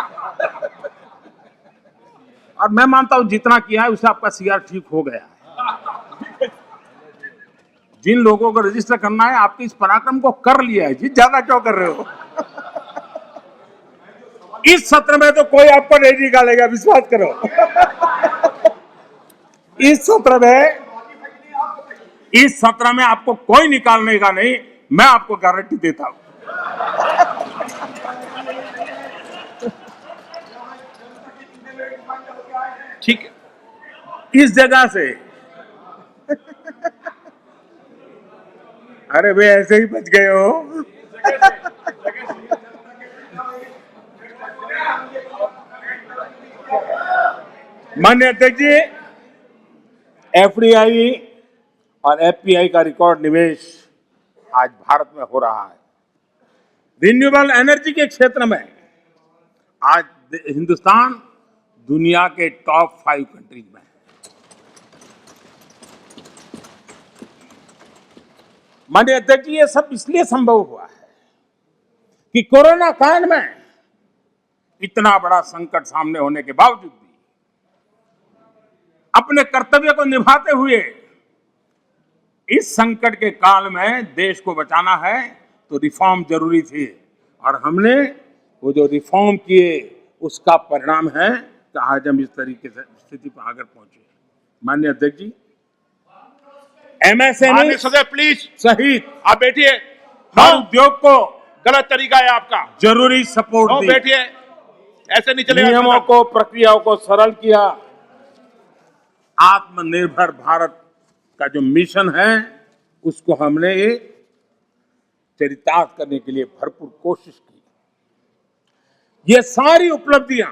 और मैं मानता हूं जितना किया है उससे आपका सीआर ठीक हो गया है। जिन लोगों को रजिस्टर करना है आपके इस पराक्रम को कर लिया है जी, ज्यादा क्यों कर रहे हो? इस सत्र में तो कोई आपको नहीं निकालेगा, विश्वास करो। इस सत्र में आपको कोई निकालने का नहीं, मैं आपको गारंटी देता हूं। ठीक है, इस जगह से अरे भाई ऐसे ही बच गए हो। माननीय अध्यक्ष जी, एफडीआई और एफपीआई का रिकॉर्ड निवेश आज भारत में हो रहा है। रिन्यूएबल एनर्जी के क्षेत्र में आज हिंदुस्तान दुनिया के टॉप 5 कंट्रीज में है। माननीय अध्यक्ष जी, ये सब इसलिए संभव हुआ है कि कोरोना काल में इतना बड़ा संकट सामने होने के बावजूद भी अपने कर्तव्य को निभाते हुए इस संकट के काल में देश को बचाना है तो रिफॉर्म जरूरी थी और हमने वो जो रिफॉर्म किए उसका परिणाम है कि आज हम इस तरीके से स्थिति पर आकर पहुंचे। माननीय अध्यक्ष जी, एमएसएमई सदस्य प्लीज सहित आप बैठिए। हर उद्योग को गलत तरीका है आपका। जरूरी सपोर्ट दी, बैठिए, ऐसे नहीं चलेगा। नियमों को, प्रक्रियाओं को सरल किया। आत्मनिर्भर भारत का जो मिशन है उसको हमने चरितार्थ करने के लिए भरपूर कोशिश की। ये सारी उपलब्धियां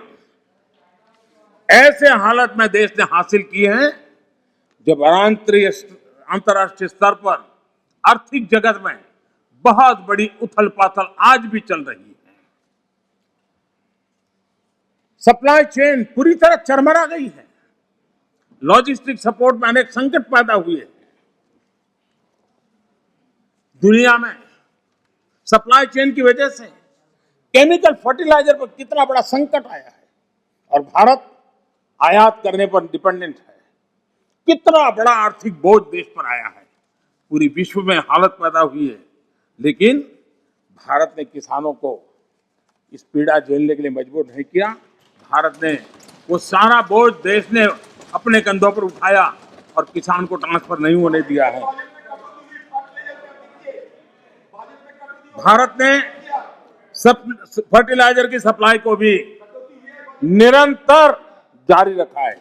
ऐसे हालत में देश ने हासिल की हैं जब अंतर्राष्ट्रीय स्तर पर आर्थिक जगत में बहुत बड़ी उथल पाथल आज भी चल रही है। सप्लाई चेन पूरी तरह चरमरा गई है। लॉजिस्टिक सपोर्ट में अनेक संकट पैदा हुए हैं। दुनिया में सप्लाई चेन की वजह से केमिकल फर्टिलाइजर पर कितना बड़ा संकट आया है और भारत आयात करने पर डिपेंडेंट है। कितना बड़ा आर्थिक बोझ देश पर आया है। पूरी विश्व में हालत पैदा हुई है, लेकिन भारत ने किसानों को इस पीड़ा झेलने के लिए मजबूर नहीं किया। भारत ने वो सारा बोझ देश ने अपने कंधों पर उठाया और किसान को ट्रांसफर नहीं होने दिया है। भारत ने फर्टिलाइजर की सप्लाई को भी निरंतर जारी रखा है।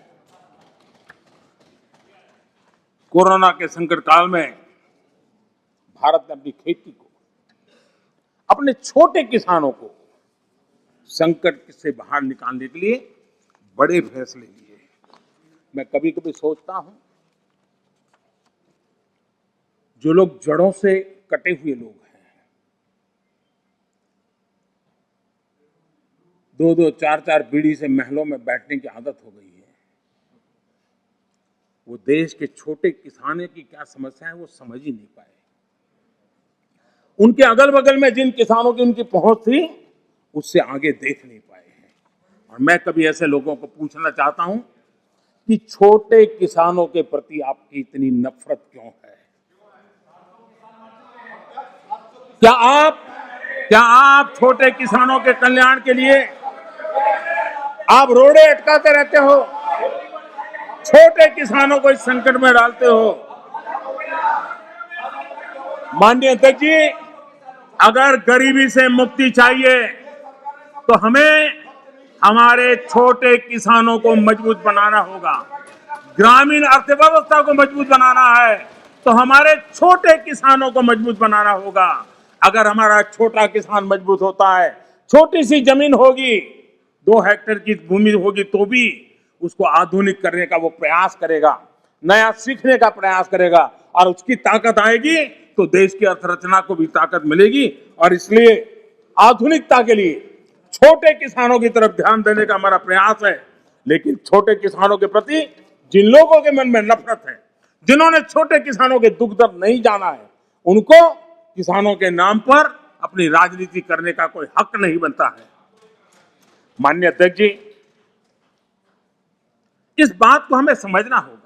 कोरोना के संकट काल में भारत ने अपनी खेती को, अपने छोटे किसानों को संकट से बाहर निकालने के लिए बड़े फैसले लिए। मैं कभी कभी सोचता हूं, जो लोग जड़ों से कटे हुए लोग हैं, 2-2, 4-4 पीढ़ी से महलों में बैठने की आदत हो गई है, वो देश के छोटे किसानों की क्या समस्या है वो समझ ही नहीं पाए। उनके अगल बगल में जिन किसानों की उनकी पहुंच थी, उससे आगे देख नहीं पाए हैं। और मैं कभी ऐसे लोगों को पूछना चाहता हूं कि छोटे किसानों के प्रति आपकी इतनी नफरत क्यों है? क्या आप छोटे किसानों के कल्याण के लिए आप रोड़े अटकाते रहते हो? छोटे किसानों को इस संकट में डालते हो। माननीय अध्यक्ष जी, अगर गरीबी से मुक्ति चाहिए तो हमें हमारे छोटे किसानों को मजबूत बनाना होगा। ग्रामीण अर्थव्यवस्था को मजबूत बनाना है तो हमारे छोटे किसानों को मजबूत बनाना होगा। अगर हमारा छोटा किसान मजबूत होता है, छोटी सी जमीन होगी, 2 हेक्टेयर की भूमि होगी, तो भी उसको आधुनिक करने का वो प्रयास करेगा, नया सीखने का प्रयास करेगा, और उसकी ताकत आएगी तो देश की अर्थरचना को भी ताकत मिलेगी। और इसलिए आधुनिकता के लिए छोटे किसानों की तरफ ध्यान देने का हमारा प्रयास है। लेकिन छोटे किसानों के प्रति जिन लोगों के मन में नफरत है, जिन्होंने छोटे किसानों के दुख दर्द नहीं जाना है, उनको किसानों के नाम पर अपनी राजनीति करने का कोई हक नहीं बनता है। माननीय अध्यक्ष जी, इस बात को हमें समझना होगा।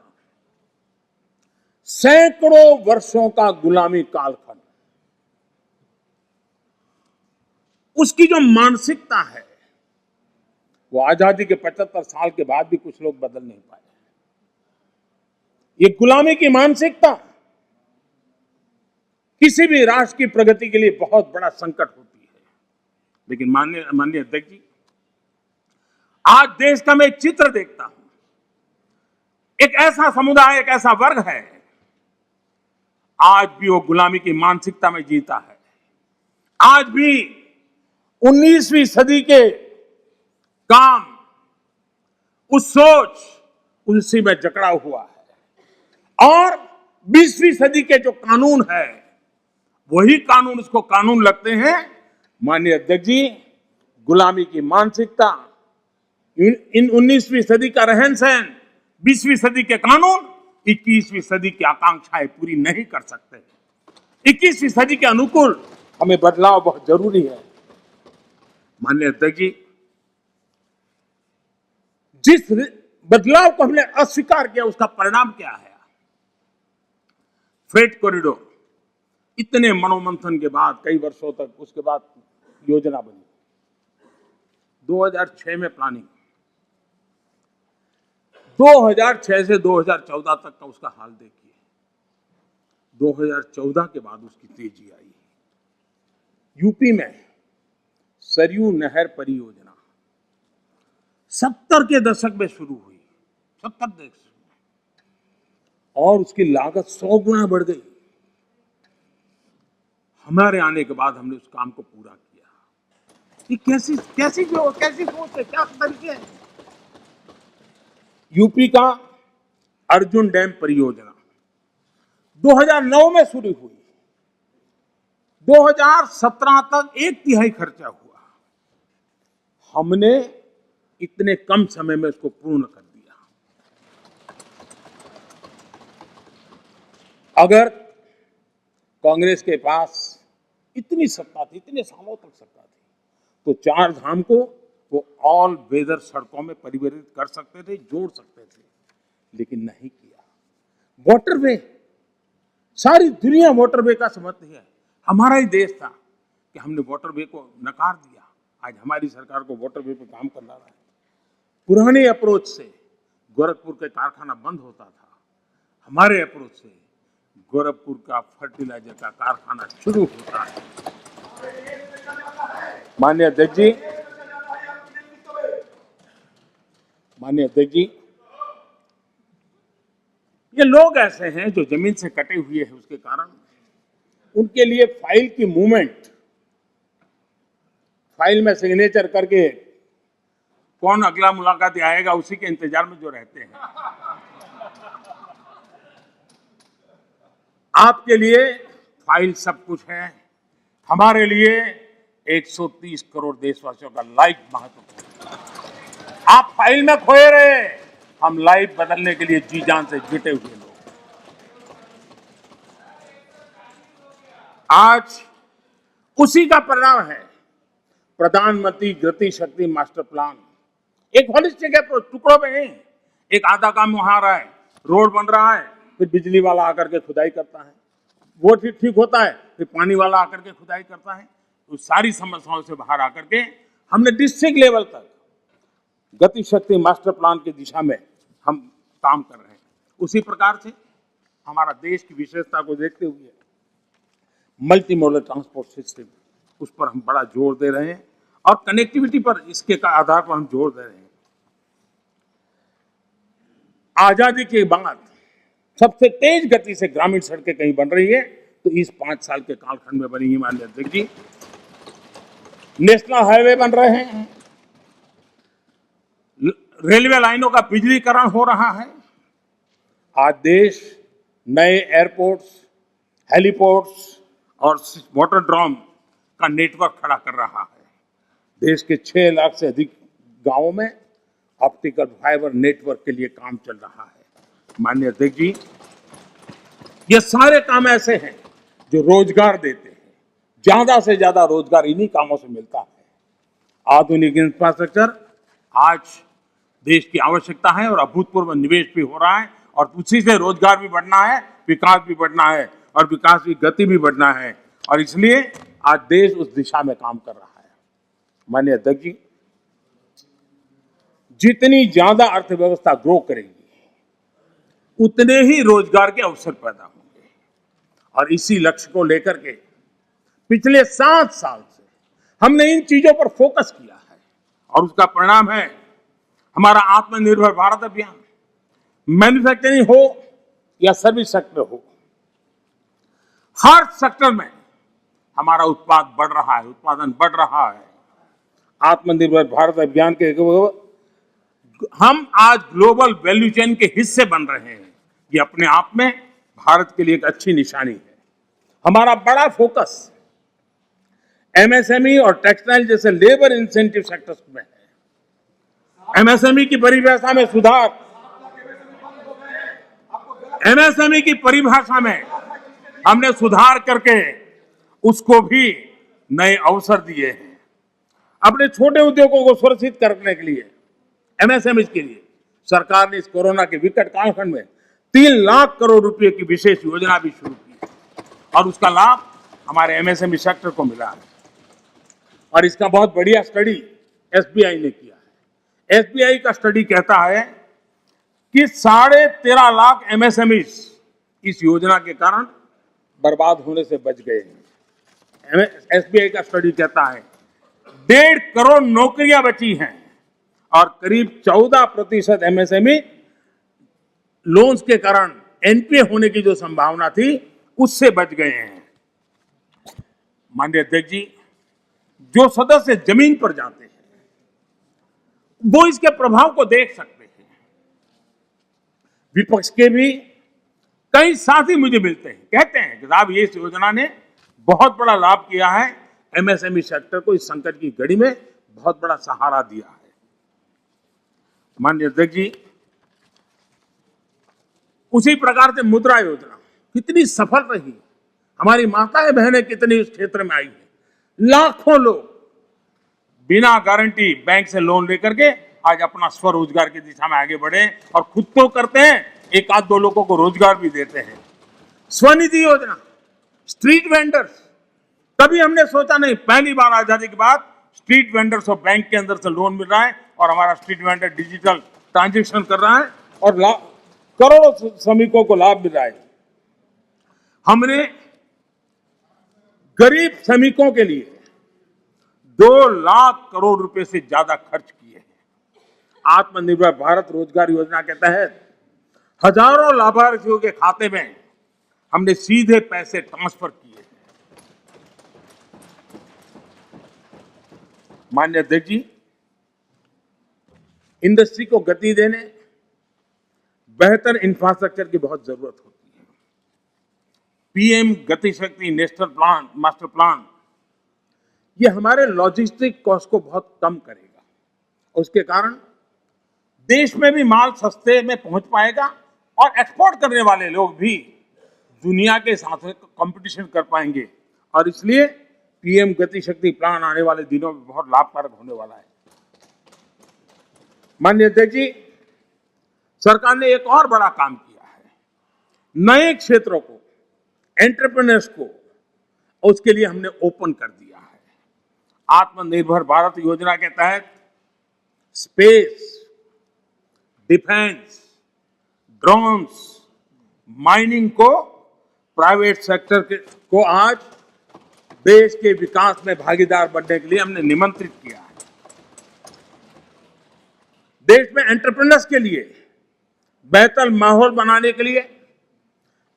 सैकड़ों वर्षों का गुलामी कालखंड, उसकी जो मानसिकता है, वो आजादी के 75 साल के बाद भी कुछ लोग बदल नहीं पाए। ये गुलामी की मानसिकता किसी भी राष्ट्र की प्रगति के लिए बहुत बड़ा संकट होती है। लेकिन माननीय अध्यक्ष जी, आज देश का मैं एक चित्र देखता हूं। एक ऐसा समुदाय, एक ऐसा वर्ग है, आज भी वो गुलामी की मानसिकता में जीता है। आज भी 19वीं सदी के काम, उस सोच, उसी में जकड़ा हुआ है। और 20वीं सदी के जो कानून है, वही कानून उसको कानून लगते हैं। माननीय अध्यक्ष जी, गुलामी की मानसिकता, इन 19वीं सदी का रहन सहन, 20वीं सदी के कानून 21वीं सदी की आकांक्षाएं पूरी नहीं कर सकते। 21वीं सदी के अनुकूल हमें बदलाव बहुत जरूरी है। माननीय अध्यक्ष जी, जिस बदलाव को हमने अस्वीकार किया, उसका परिणाम क्या है? फ्रेट कॉरिडोर, इतने मनोमंथन के बाद, कई वर्षों तक उसके बाद योजना बनी, 2006 में प्लानिंग, 2006 से 2014 तक का उसका हाल देखिए। 2014 के बाद उसकी तेजी आई। यूपी में सरयू नहर परियोजना 70 के दशक में शुरू हुई, 70 दशक, और उसकी लागत 100 गुना बढ़ गई। हमारे आने के बाद हमने उस काम को पूरा किया। ये कैसी सोच है, क्या तरीके हैं? यूपी का अर्जुन डैम परियोजना 2009 में शुरू हुई, 2017 तक 1/3 खर्चा हुआ। हमने इतने कम समय में उसको पूर्ण कर दिया। अगर कांग्रेस के पास इतनी सत्ता थी, इतने सालों तक सत्ता थी, तो 4 धाम को वो ऑल वेदर सड़कों में परिवर्तित कर सकते थे, जोड़ सकते थे, लेकिन नहीं किया। वाटरवे, सारी दुनिया वाटरवे का समर्थन है। हमारा ही देश था कि हमने वाटरवे को नकार दिया। आज हमारी सरकार को वाटरवे पे काम करना रहा है। पुराने अप्रोच से गोरखपुर का कारखाना बंद होता था, हमारे अप्रोच से गोरखपुर का फर्टिलाइजर का कारखाना शुरू होता है। माननीय अध्यक्ष जी, ये लोग ऐसे हैं जो जमीन से कटे हुए हैं, उसके कारण उनके लिए फाइल की मूवमेंट, फाइल में सिग्नेचर करके कौन अगला मुलाकात आएगा उसी के इंतजार में जो रहते हैं। आपके लिए फाइल सब कुछ है, हमारे लिए 130 करोड़ देशवासियों का लाइफ महत्वपूर्ण है। आप फाइल में खोए रहे, हम लाइफ बदलने के लिए जी जान से जुटे हुए लोग। आज उसी का परिणाम है प्रधानमंत्री गति शक्ति मास्टर प्लान। एक होलिस्टिक अप्रोच, टुकड़ों में नहीं। एक आधा काम वहां रहा है, रोड बन रहा है, फिर बिजली वाला आकर के खुदाई करता है, वो ठीक होता है, फिर पानी वाला आकर के खुदाई करता है। तो सारी समस्याओं से बाहर आकर के हमने डिस्ट्रिक्ट लेवल तक गति शक्ति मास्टर प्लान की दिशा में हम काम कर रहे हैं। उसी प्रकार से हमारा देश की विशेषता को देखते हुए मल्टी मॉडल ट्रांसपोर्ट सिस्टम, उस पर हम बड़ा जोर दे रहे हैं और कनेक्टिविटी पर इसके आधार पर हम जोर दे रहे हैं। आजादी के बाद सबसे तेज गति से ग्रामीण सड़कें कहीं बन रही है तो इस 5 साल के कालखंड में बनी है। माननीय अध्यक्ष जी, नेशनल हाईवे बन रहे हैं, रेलवे लाइनों का बिजलीकरण हो रहा है। आज देश नए एयरपोर्ट्स, हेलीपोर्ट्स और वाटर ड्रॉम का नेटवर्क खड़ा कर रहा है। देश के 6 लाख से अधिक गांवों में ऑप्टिकल फाइबर नेटवर्क के लिए काम चल रहा है। माननीय अध्यक्ष जी, ये सारे काम ऐसे हैं जो रोजगार देते हैं, ज्यादा से ज्यादा रोजगार इन्हीं कामों से मिलता है। आधुनिक इंफ्रास्ट्रक्चर आज देश की आवश्यकता है और अभूतपूर्व निवेश भी हो रहा है और उसी से रोजगार भी बढ़ना है, विकास भी बढ़ना है और विकास की गति भी बढ़ना है और इसलिए आज देश उस दिशा में काम कर रहा है। माननीय अध्यक्ष जी, जितनी ज्यादा अर्थव्यवस्था ग्रो करेगी उतने ही रोजगार के अवसर पैदा होंगे और इसी लक्ष्य को लेकर के पिछले 7 साल से हमने इन चीजों पर फोकस किया है और उसका परिणाम है हमारा आत्मनिर्भर भारत अभियान। मैन्युफैक्चरिंग हो या सर्विस सेक्टर हो, हर सेक्टर में हमारा उत्पादन बढ़ रहा है। आत्मनिर्भर भारत अभियान के हम आज ग्लोबल वैल्यू चेन के हिस्से बन रहे हैं। ये अपने आप में भारत के लिए एक अच्छी निशानी है। हमारा बड़ा फोकस एमएसएमई और टेक्सटाइल जैसे लेबर इंसेंटिव सेक्टर्स में है। एमएसएमई की परिभाषा में सुधार, एमएसएमई की परिभाषा में हमने सुधार करके उसको भी नए अवसर दिए हैं। अपने छोटे उद्योगों को सुरक्षित करने के लिए, एमएसएमई के लिए सरकार ने इस कोरोना के विकट कालखंड में 3 लाख करोड़ रुपए की विशेष योजना भी शुरू की और उसका लाभ हमारे एमएसएमई सेक्टर को मिला है। और इसका बहुत बढ़िया स्टडी एसबीआई ने किया है। एसबीआई का स्टडी कहता है कि 13.5 लाख एमएसएमई इस योजना के कारण बर्बाद होने से बच गए हैं। एसबीआई का स्टडी कहता है 1.5 करोड़ नौकरियां बची हैं और करीब 14% एमएसएमई लोन्स के कारण एनपीए होने की जो संभावना थी उससे बच गए हैं। माननीय अध्यक्ष जी, जो सदस्य जमीन पर जाते हैं वो इसके प्रभाव को देख सकते हैं। विपक्ष के भी कई साथी मुझे मिलते हैं, कहते हैं कि साहब ये इस योजना ने बहुत बड़ा लाभ किया है, एमएसएमई सेक्टर को इस संकट की घड़ी में बहुत बड़ा सहारा दिया है। माननीय अध्यक्ष जी, उसी प्रकार से मुद्रा योजना कितनी सफल रही, हमारी माताएं बहनें कितनी इस क्षेत्र में आई है। लाखों लोग बिना गारंटी बैंक से लोन लेकर के आज अपना स्वरोजगार की दिशा में आगे बढ़े और खुद तो करते हैं, 1-2 लोगों को रोजगार भी देते हैं। स्वनिधि योजना, स्ट्रीट वेंडर्स, कभी हमने सोचा नहीं, पहली बार आजादी के बाद स्ट्रीट वेंडर्स और बैंक के अंदर से लोन मिल रहा है और हमारा स्ट्रीट वेंडर डिजिटल ट्रांजैक्शन कर रहा है और करोड़ों श्रमिकों को लाभ मिल रहा है। हमने गरीब श्रमिकों के लिए 2 लाख करोड़ रुपए से ज्यादा खर्च किए हैं। आत्मनिर्भर भारत रोजगार योजना के तहत हजारों लाभार्थियों के खाते में हमने सीधे पैसे ट्रांसफर किए हैं। माननीय अध्यक्ष जी, इंडस्ट्री को गति देने बेहतर इंफ्रास्ट्रक्चर की बहुत जरूरत होती है। पीएम गति शक्ति नेशनल प्लान, मास्टर प्लान, ये हमारे लॉजिस्टिक कॉस्ट को बहुत कम करेगा। उसके कारण देश में भी माल सस्ते में पहुंच पाएगा और एक्सपोर्ट करने वाले लोग भी दुनिया के साथ कंपटीशन कर पाएंगे और इसलिए पीएम गति शक्ति प्लान आने वाले दिनों में बहुत लाभकारक होने वाला है। माननीय अध्यक्ष जी, सरकार ने एक और बड़ा काम किया है। नए क्षेत्रों को, एंटरप्रेन्योर्स को, उसके लिए हमने ओपन कर दिया है। आत्मनिर्भर भारत योजना के तहत स्पेस, डिफेंस, ड्रोन्स, माइनिंग को प्राइवेट सेक्टर को आज देश के विकास में भागीदार बनने के लिए हमने निमंत्रित किया है। देश में एंटरप्रेन्योर्स के लिए बेहतर माहौल बनाने के लिए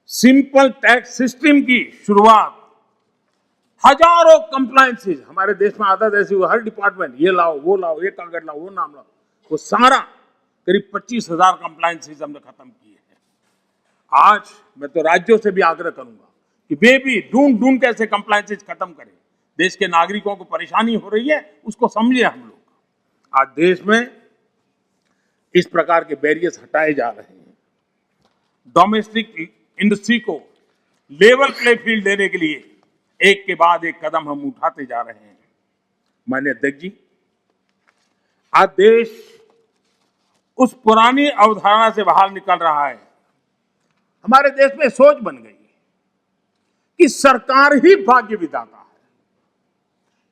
सिंपल टैक्स सिस्टम की शुरुआत, हजारों कंप्लायंसेस हमारे देश में आदत ऐसी हुई, हर डिपार्टमेंट ये लाओ, वो लाओ, ये कागज लाओ, वो नाम लाओ, वो सारा करीब 25,000 कंप्लायंसेस हमने खत्म किए हैं। आज मैं तो राज्यों से भी आग्रह करूंगा कि वे भी ढूंढ के ऐसे कंप्लायंसेस खत्म करें। देश के नागरिकों को परेशानी हो रही है, उसको समझे हम लोग। आज देश में इस प्रकार के बैरियर्स हटाए जा रहे हैं। डोमेस्टिक इंडस्ट्री को लेवल प्ले फील्ड देने के लिए एक के बाद एक कदम हम उठाते जा रहे हैं। माननीय अध्यक्ष जी, आज देश उस पुरानी अवधारणा से बाहर निकल रहा है। हमारे देश में सोच बन गई कि सरकार ही भाग्य विधाता है,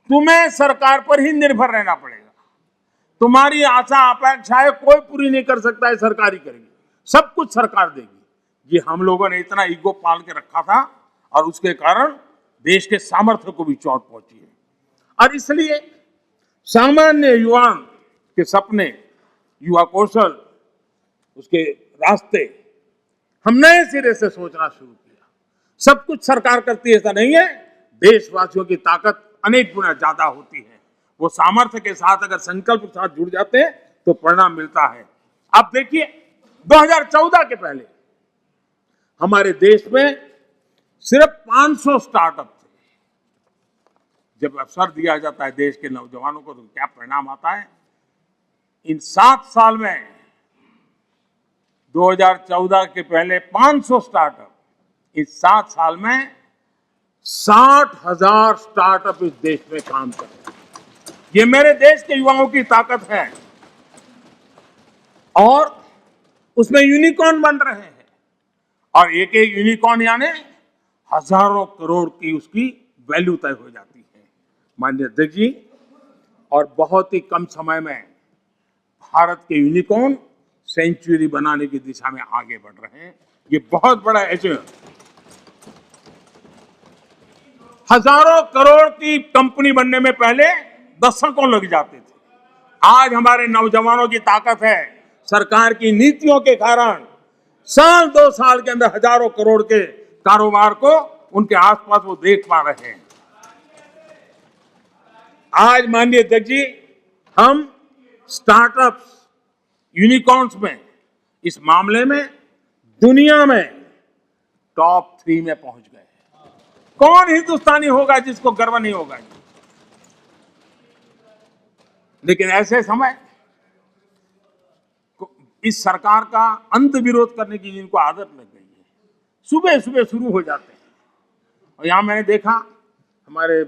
तुम्हें सरकार पर ही निर्भर रहना पड़ेगा, तुम्हारी आशा अपेक्षाएं कोई पूरी नहीं कर सकता है, सरकार ही करेगी, सब कुछ सरकार देगी। ये हम लोगों ने इतना ईगो पाल के रखा था और उसके कारण देश के सामर्थ्य को भी चोट पहुंची है। और इसलिए सामान्य युवा के सपने, युवा कौशल, उसके रास्ते हम नए सिरे से सोचना शुरू किया। सब कुछ सरकार करती है ऐसा नहीं है, देशवासियों की ताकत अनेक गुना ज्यादा होती है। वो सामर्थ्य के साथ अगर संकल्प के साथ जुड़ जाते हैं तो परिणाम मिलता है। आप देखिए 2014 के पहले हमारे देश में सिर्फ 500 स्टार्टअप थे। जब अवसर दिया जाता है देश के नौजवानों को तो क्या परिणाम आता है। इन 7 साल में 2014 के पहले 500 स्टार्टअप, इस 7 साल में 60,000 स्टार्टअप इस देश में काम कर रहे हैं। ये मेरे देश के युवाओं की ताकत है और उसमें यूनिकॉर्न बन रहे हैं और एक एक यूनिकॉर्न यानी हजारों करोड़ की उसकी वैल्यू तय हो जाती है। माननीय अध्यक्ष जी, और बहुत ही कम समय में भारत के यूनिकॉर्न सेंचुरी बनाने की दिशा में आगे बढ़ रहे हैं। ये बहुत बड़ा अचीवमेंट। हजारों करोड़ की कंपनी बनने में पहले दशकों लग जाते थे। आज हमारे नौजवानों की ताकत है, सरकार की नीतियों के कारण साल 2 साल के अंदर हजारों करोड़ के कारोबार को उनके आसपास वो देख पा रहे हैं। आज माननीय अध्यक्ष जी, हम स्टार्टअप्स, यूनिकॉर्न्स में, इस मामले में दुनिया में टॉप 3 में पहुंच गए। कौन हिंदुस्तानी होगा जिसको गर्व नहीं होगा। लेकिन ऐसे समय इस सरकार का अंत विरोध करने की जिनको आदत लग गई है, सुबह सुबह शुरू हो जाते हैं। और यहां मैंने देखा हमारे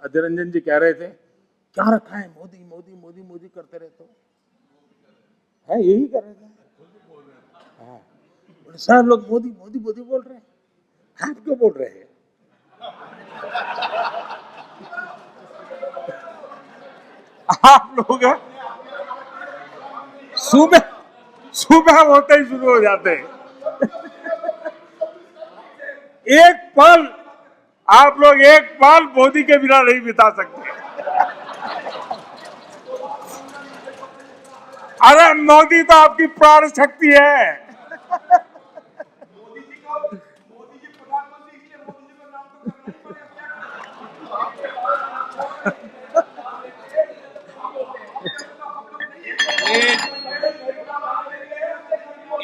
अजय रंजन जी कह रहे थे, क्या रखा है, मोदी मोदी मोदी मोदी करते रहते हो, है यही कर रहे थे। हाँ, सब लोग मोदी मोदी मोदी बोल रहे हैं, आप क्यों बोल रहे हैं? आप लोग सुबह सुबह होते ही शुरू हो जाते हैं। एक पल आप लोग एक पल मोदी के बिना नहीं बिता सकते। अरे मोदी तो आपकी प्राण शक्ति है।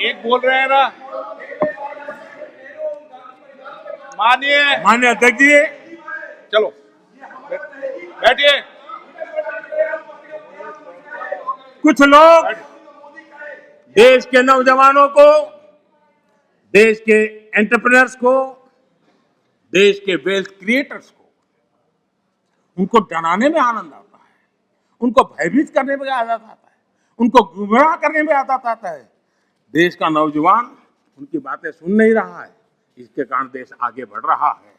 एक बोल रहे हैं ना, माननीय अध्यक्ष जी, चलो बैठिए। कुछ लोग देश के नौजवानों को, देश के एंटरप्रेन्योर्स को, देश के वेल्थ क्रिएटर्स को, उनको डराने में आनंद आता है, उनको भयभीत करने में आनंद आता है, उनको गुमराह करने में आनंद आता है। देश का नौजवान उनकी बातें सुन नहीं रहा है, इसके कारण देश आगे बढ़ रहा है।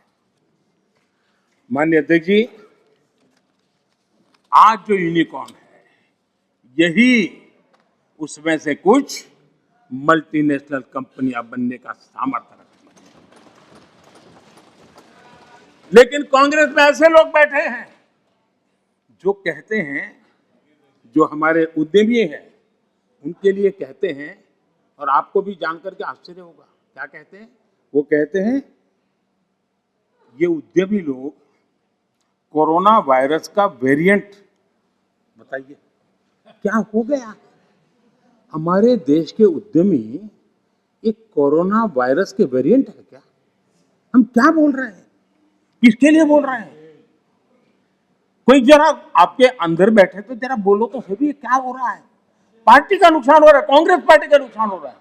माननीय अध्यक्ष जी, आज जो यूनिकॉर्न है, यही उसमें से कुछ मल्टीनेशनल कंपनियां बनने का सामर्थ्य रखती है। लेकिन कांग्रेस में ऐसे लोग बैठे हैं जो कहते हैं, जो हमारे उद्यमी हैं उनके लिए कहते हैं, और आपको भी जानकर के आश्चर्य होगा, क्या कहते हैं? वो कहते हैं ये उद्यमी लोग कोरोना वायरस का वेरिएंट, बताइए क्या हो गया? हमारे देश के उद्यमी एक कोरोना वायरस के वेरिएंट है क्या? हम क्या बोल रहे हैं? किसके लिए बोल रहे हैं? कोई जरा आपके अंदर बैठे तो जरा बोलो तो सही, क्या हो रहा है? पार्टी का नुकसान हो रहा है, कांग्रेस पार्टी का नुकसान हो रहा है।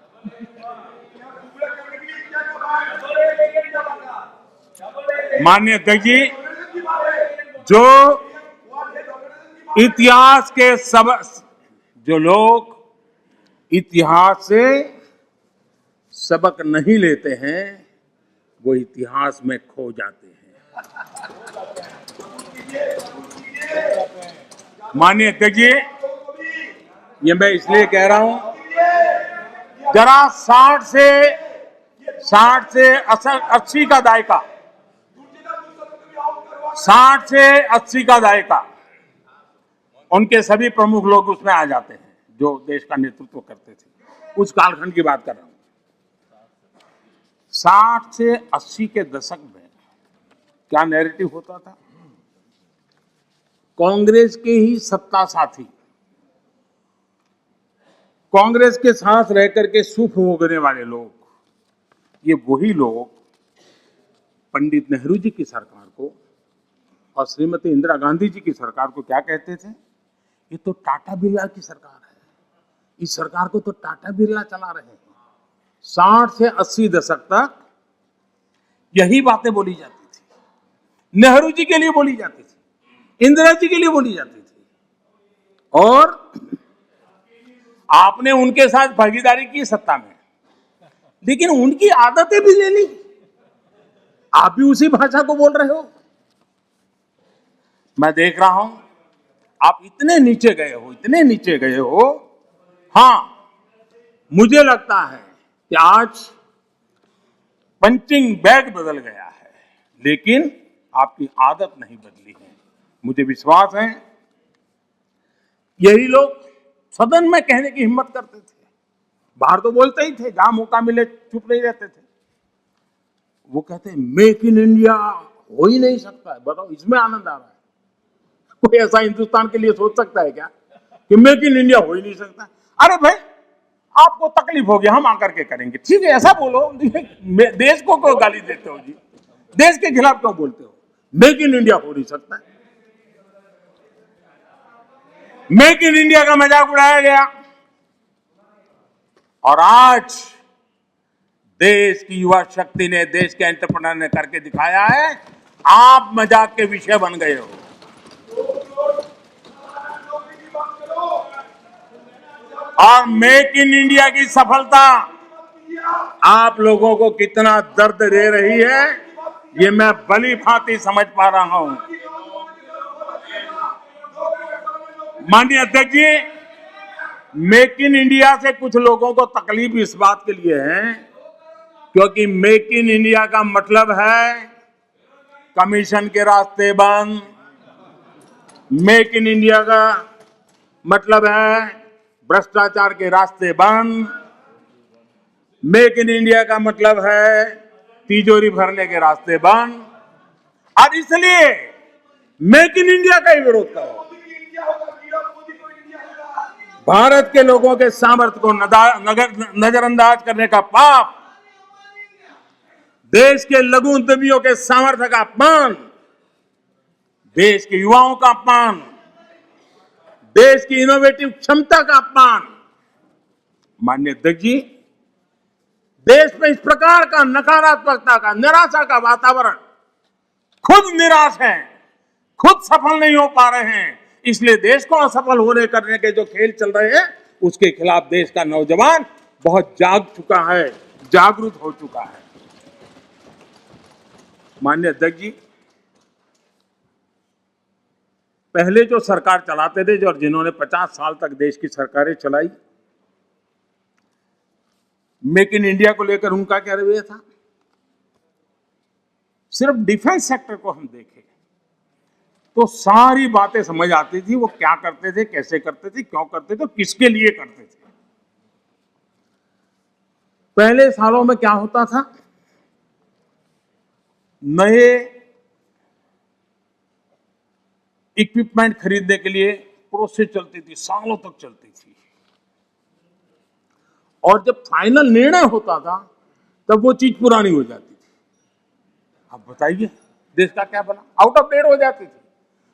माननीय अध्यक्ष जी, जो इतिहास के जो लोग इतिहास से सबक नहीं लेते हैं, वो इतिहास में खो जाते हैं। माननीय अध्यक्ष जी, ये मैं इसलिए कह रहा हूं, जरा 60 से 80 का दायका, 60 से 80 का दायका, उनके सभी प्रमुख लोग उसमें आ जाते हैं जो देश का नेतृत्व करते थे। उस कालखंड की बात कर रहा हूं। 60 से 80 के दशक में क्या नैरेटिव होता था? कांग्रेस के ही सत्ता साथी, कांग्रेस के साथ रह करके सुख भोगने वाले लोग, ये वही लोग पंडित नेहरू जी की सरकार को और श्रीमती इंदिरा गांधी जी की सरकार को क्या कहते थे? ये तो टाटा बिरला की सरकार है, इस सरकार को तो टाटा बिरला चला रहे हैं। 60 से 80 दशक तक यही बातें बोली जाती थी, नेहरू जी के लिए बोली जाती थी, इंदिरा जी के लिए बोली जाती थी, और आपने उनके साथ भागीदारी की सत्ता में, लेकिन उनकी आदतें भी ले ली, आप भी उसी भाषा को बोल रहे हो। मैं देख रहा हूं आप इतने नीचे गए हो, इतने नीचे गए हो। हां, मुझे लगता है कि आज पंचिंग बैग बदल गया है, लेकिन आपकी आदत नहीं बदली है। मुझे विश्वास है यही लोग सदन में कहने की हिम्मत करते थे, बाहर तो बोलते ही थे, जहां मौका मिले चुप नहीं रहते थे। वो कहते हैं मेक इन इंडिया हो ही नहीं सकता है। बताओ, इसमें आनंद आ रहा है? कोई ऐसा हिंदुस्तान के लिए सोच सकता है क्या कि मेक इन इंडिया हो ही नहीं सकता? अरे भाई, आपको तकलीफ होगी, हम आकर के करेंगे, ठीक है, ऐसा बोलो। देश को क्यों गाली देते हो जी? देश के खिलाफ क्यों बोलते हो? मेक इन इंडिया हो नहीं सकता। मेक इन इंडिया का मजाक उड़ाया गया, और आज देश की युवा शक्ति ने, देश के एंटरप्रेन्योर ने करके दिखाया है। आप मजाक के विषय बन गए हो। और मेक इन इंडिया की सफलता आप लोगों को कितना दर्द दे रही है, ये मैं भली भांति समझ पा रहा हूं। माननीय अध्यक्ष जी, मेक इन इंडिया से कुछ लोगों को तकलीफ इस बात के लिए है क्योंकि मेक इन इंडिया का मतलब है कमीशन के रास्ते बंद। मेक इन इंडिया का मतलब है भ्रष्टाचार के रास्ते बंद। मेक इन इंडिया का मतलब है तिजोरी भरने के रास्ते बंद। और इसलिए मेक इन इंडिया का ही विरोध करो। भारत के लोगों के सामर्थ्य को नजरअंदाज करने का पाप, देश के लघु उद्यमियों के सामर्थ्य का अपमान, देश के युवाओं का अपमान, देश की इनोवेटिव क्षमता का अपमान। माननीय अध्यक्ष जी, देश में इस प्रकार का नकारात्मकता का, निराशा का वातावरण, खुद निराश है, खुद सफल नहीं हो पा रहे हैं, इसलिए देश को असफल होने करने के जो खेल चल रहे हैं उसके खिलाफ देश का नौजवान बहुत जाग चुका है, जागरूक हो चुका है। माननीय अध्यक्ष जी, पहले जो सरकार चलाते थे और जिन्होंने 50 साल तक देश की सरकारें चलाई, मेक इन इंडिया को लेकर उनका क्या रवैया था? सिर्फ डिफेंस सेक्टर को हम देखें तो सारी बातें समझ आती थी, वो क्या करते थे, कैसे करते थे, क्यों करते थे, किसके लिए करते थे। पहले सालों में क्या होता था, नए इक्विपमेंट खरीदने के लिए प्रोसेस चलती थी, सालों तक चलती थी, और जब फाइनल निर्णय होता था तब वो चीज पुरानी हो जाती थी। अब बताइए देश का क्या बना, आउट ऑफ डेट हो जाती थी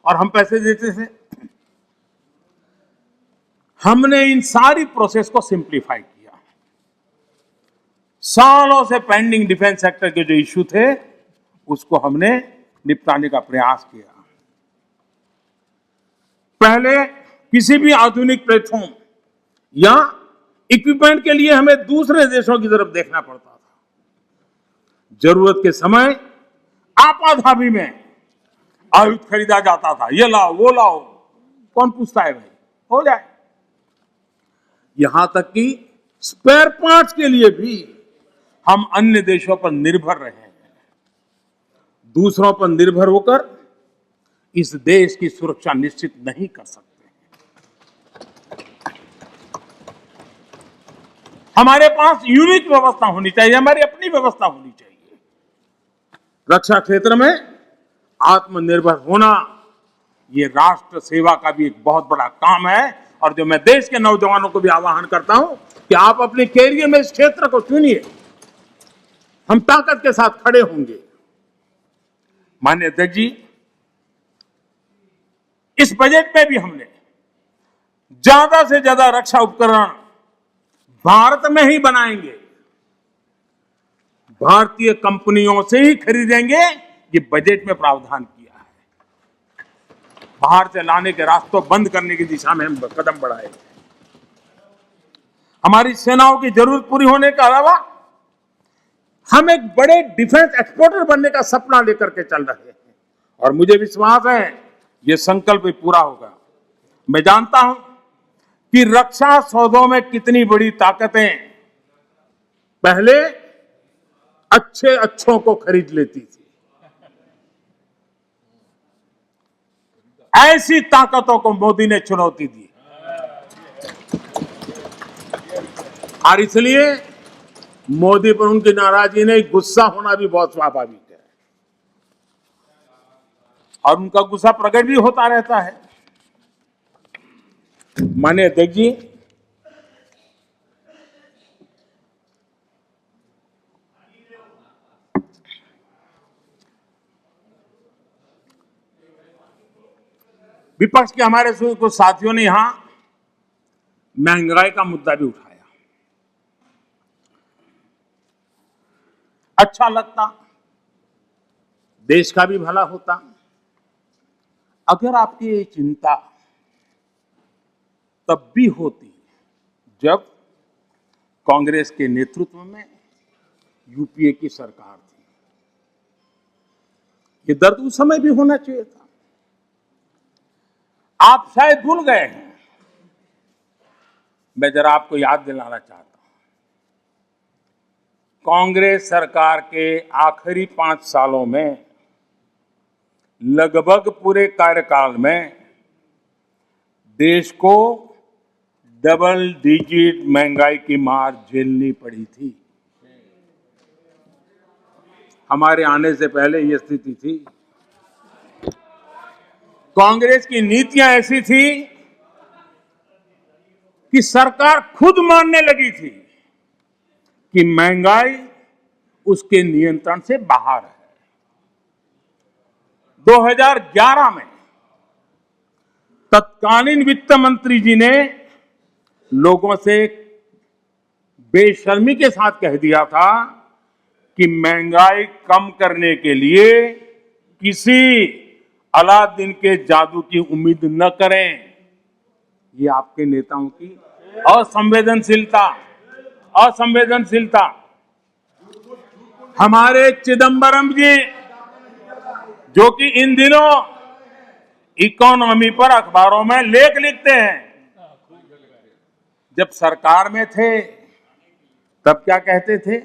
और हम पैसे देते थे। हमने इन सारी प्रोसेस को सिंप्लीफाई किया। सालों से पेंडिंग डिफेंस सेक्टर के जो इश्यू थे उसको हमने निपटाने का प्रयास किया। पहले किसी भी आधुनिक प्लेटफॉर्म या इक्विपमेंट के लिए हमें दूसरे देशों की तरफ देखना पड़ता था। जरूरत के समय आपाधापी में आयुध खरीदा जाता था, ये लाओ वो लाओ, कौन पूछता है भाई, हो जाए। यहां तक कि स्पेयर पार्ट्स के लिए भी हम अन्य देशों पर निर्भर रहे हैं। दूसरों पर निर्भर होकर इस देश की सुरक्षा निश्चित नहीं कर सकते। हमारे पास यूनिक व्यवस्था होनी चाहिए, हमारी अपनी व्यवस्था होनी चाहिए। रक्षा क्षेत्र में आत्मनिर्भर होना ये राष्ट्र सेवा का भी एक बहुत बड़ा काम है, और जो मैं देश के नौजवानों को भी आह्वान करता हूं कि आप अपने कैरियर में इस क्षेत्र को चुनिए, हम ताकत के साथ खड़े होंगे। माननीय अध्यक्ष जी, इस बजट में भी हमने ज्यादा से ज्यादा रक्षा उपकरण भारत में ही बनाएंगे, भारतीय कंपनियों से ही खरीदेंगे, ये बजट में प्रावधान किया है। बाहर से लाने के रास्तों बंद करने की दिशा में हम कदम बढ़ाए। हमारी सेनाओं की जरूरत पूरी होने के अलावा हम एक बड़े डिफेंस एक्सपोर्टर बनने का सपना लेकर के चल रहे हैं, और मुझे विश्वास है ये संकल्प भी पूरा होगा। मैं जानता हूं कि रक्षा सौदों में कितनी बड़ी ताकतें पहले अच्छों को खरीद लेती थी। ऐसी ताकतों को मोदी ने चुनौती दी, और इसलिए मोदी पर उनकी नाराजगी नहीं, गुस्सा होना भी बहुत स्वाभाविक है, और उनका गुस्सा प्रकट भी होता रहता है। माननीय अध्यक्ष जी, विपक्ष के हमारे कुछ साथियों ने यहां महंगाई का मुद्दा भी उठाया। अच्छा लगता, देश का भी भला होता अगर आपकी ये चिंता तब भी होती जब कांग्रेस के नेतृत्व में यूपीए की सरकार थी। ये दर्द उस समय भी होना चाहिए था। आप शायद भूल गए हैं, मैं जरा आपको याद दिलाना चाहता हूं। कांग्रेस सरकार के आखिरी 5 सालों में लगभग पूरे कार्यकाल में देश को डबल डिजिट महंगाई की मार झेलनी पड़ी थी। हमारे आने से पहले ये स्थिति थी। कांग्रेस की नीतियां ऐसी थी कि सरकार खुद मानने लगी थी कि महंगाई उसके नियंत्रण से बाहर है। 2011 में तत्कालीन वित्त मंत्री जी ने लोगों से बेशर्मी के साथ कह दिया था कि महंगाई कम करने के लिए किसी अलादीन के जादू की उम्मीद न करें। ये आपके नेताओं की असंवेदनशीलता। हमारे चिदंबरम जी, जो कि इन दिनों इकोनॉमी पर अखबारों में लेख लिखते हैं, जब सरकार में थे तब क्या कहते थे?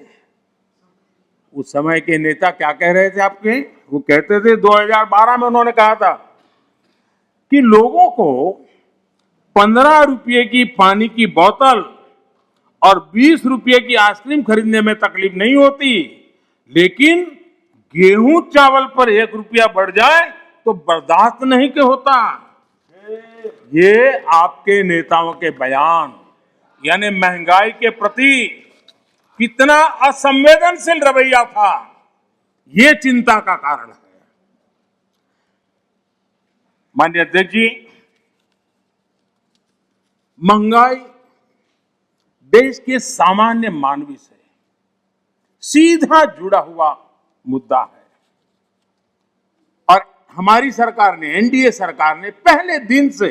उस समय के नेता क्या कह रहे थे आपके? वो कहते थे, 2012 में उन्होंने कहा था कि लोगों को 15 रुपये की पानी की बोतल और 20 रुपये की आइसक्रीम खरीदने में तकलीफ नहीं होती, लेकिन गेहूं चावल पर 1 रुपया बढ़ जाए तो बर्दाश्त नहीं के होता। ये आपके नेताओं के बयान, यानी महंगाई के प्रति कितना असंवेदनशील रवैया था, ये चिंता का कारण है। माननीय अध्यक्ष जी, महंगाई देश के सामान्य मानवी से सीधा जुड़ा हुआ मुद्दा है और हमारी सरकार ने, एनडीए सरकार ने पहले दिन से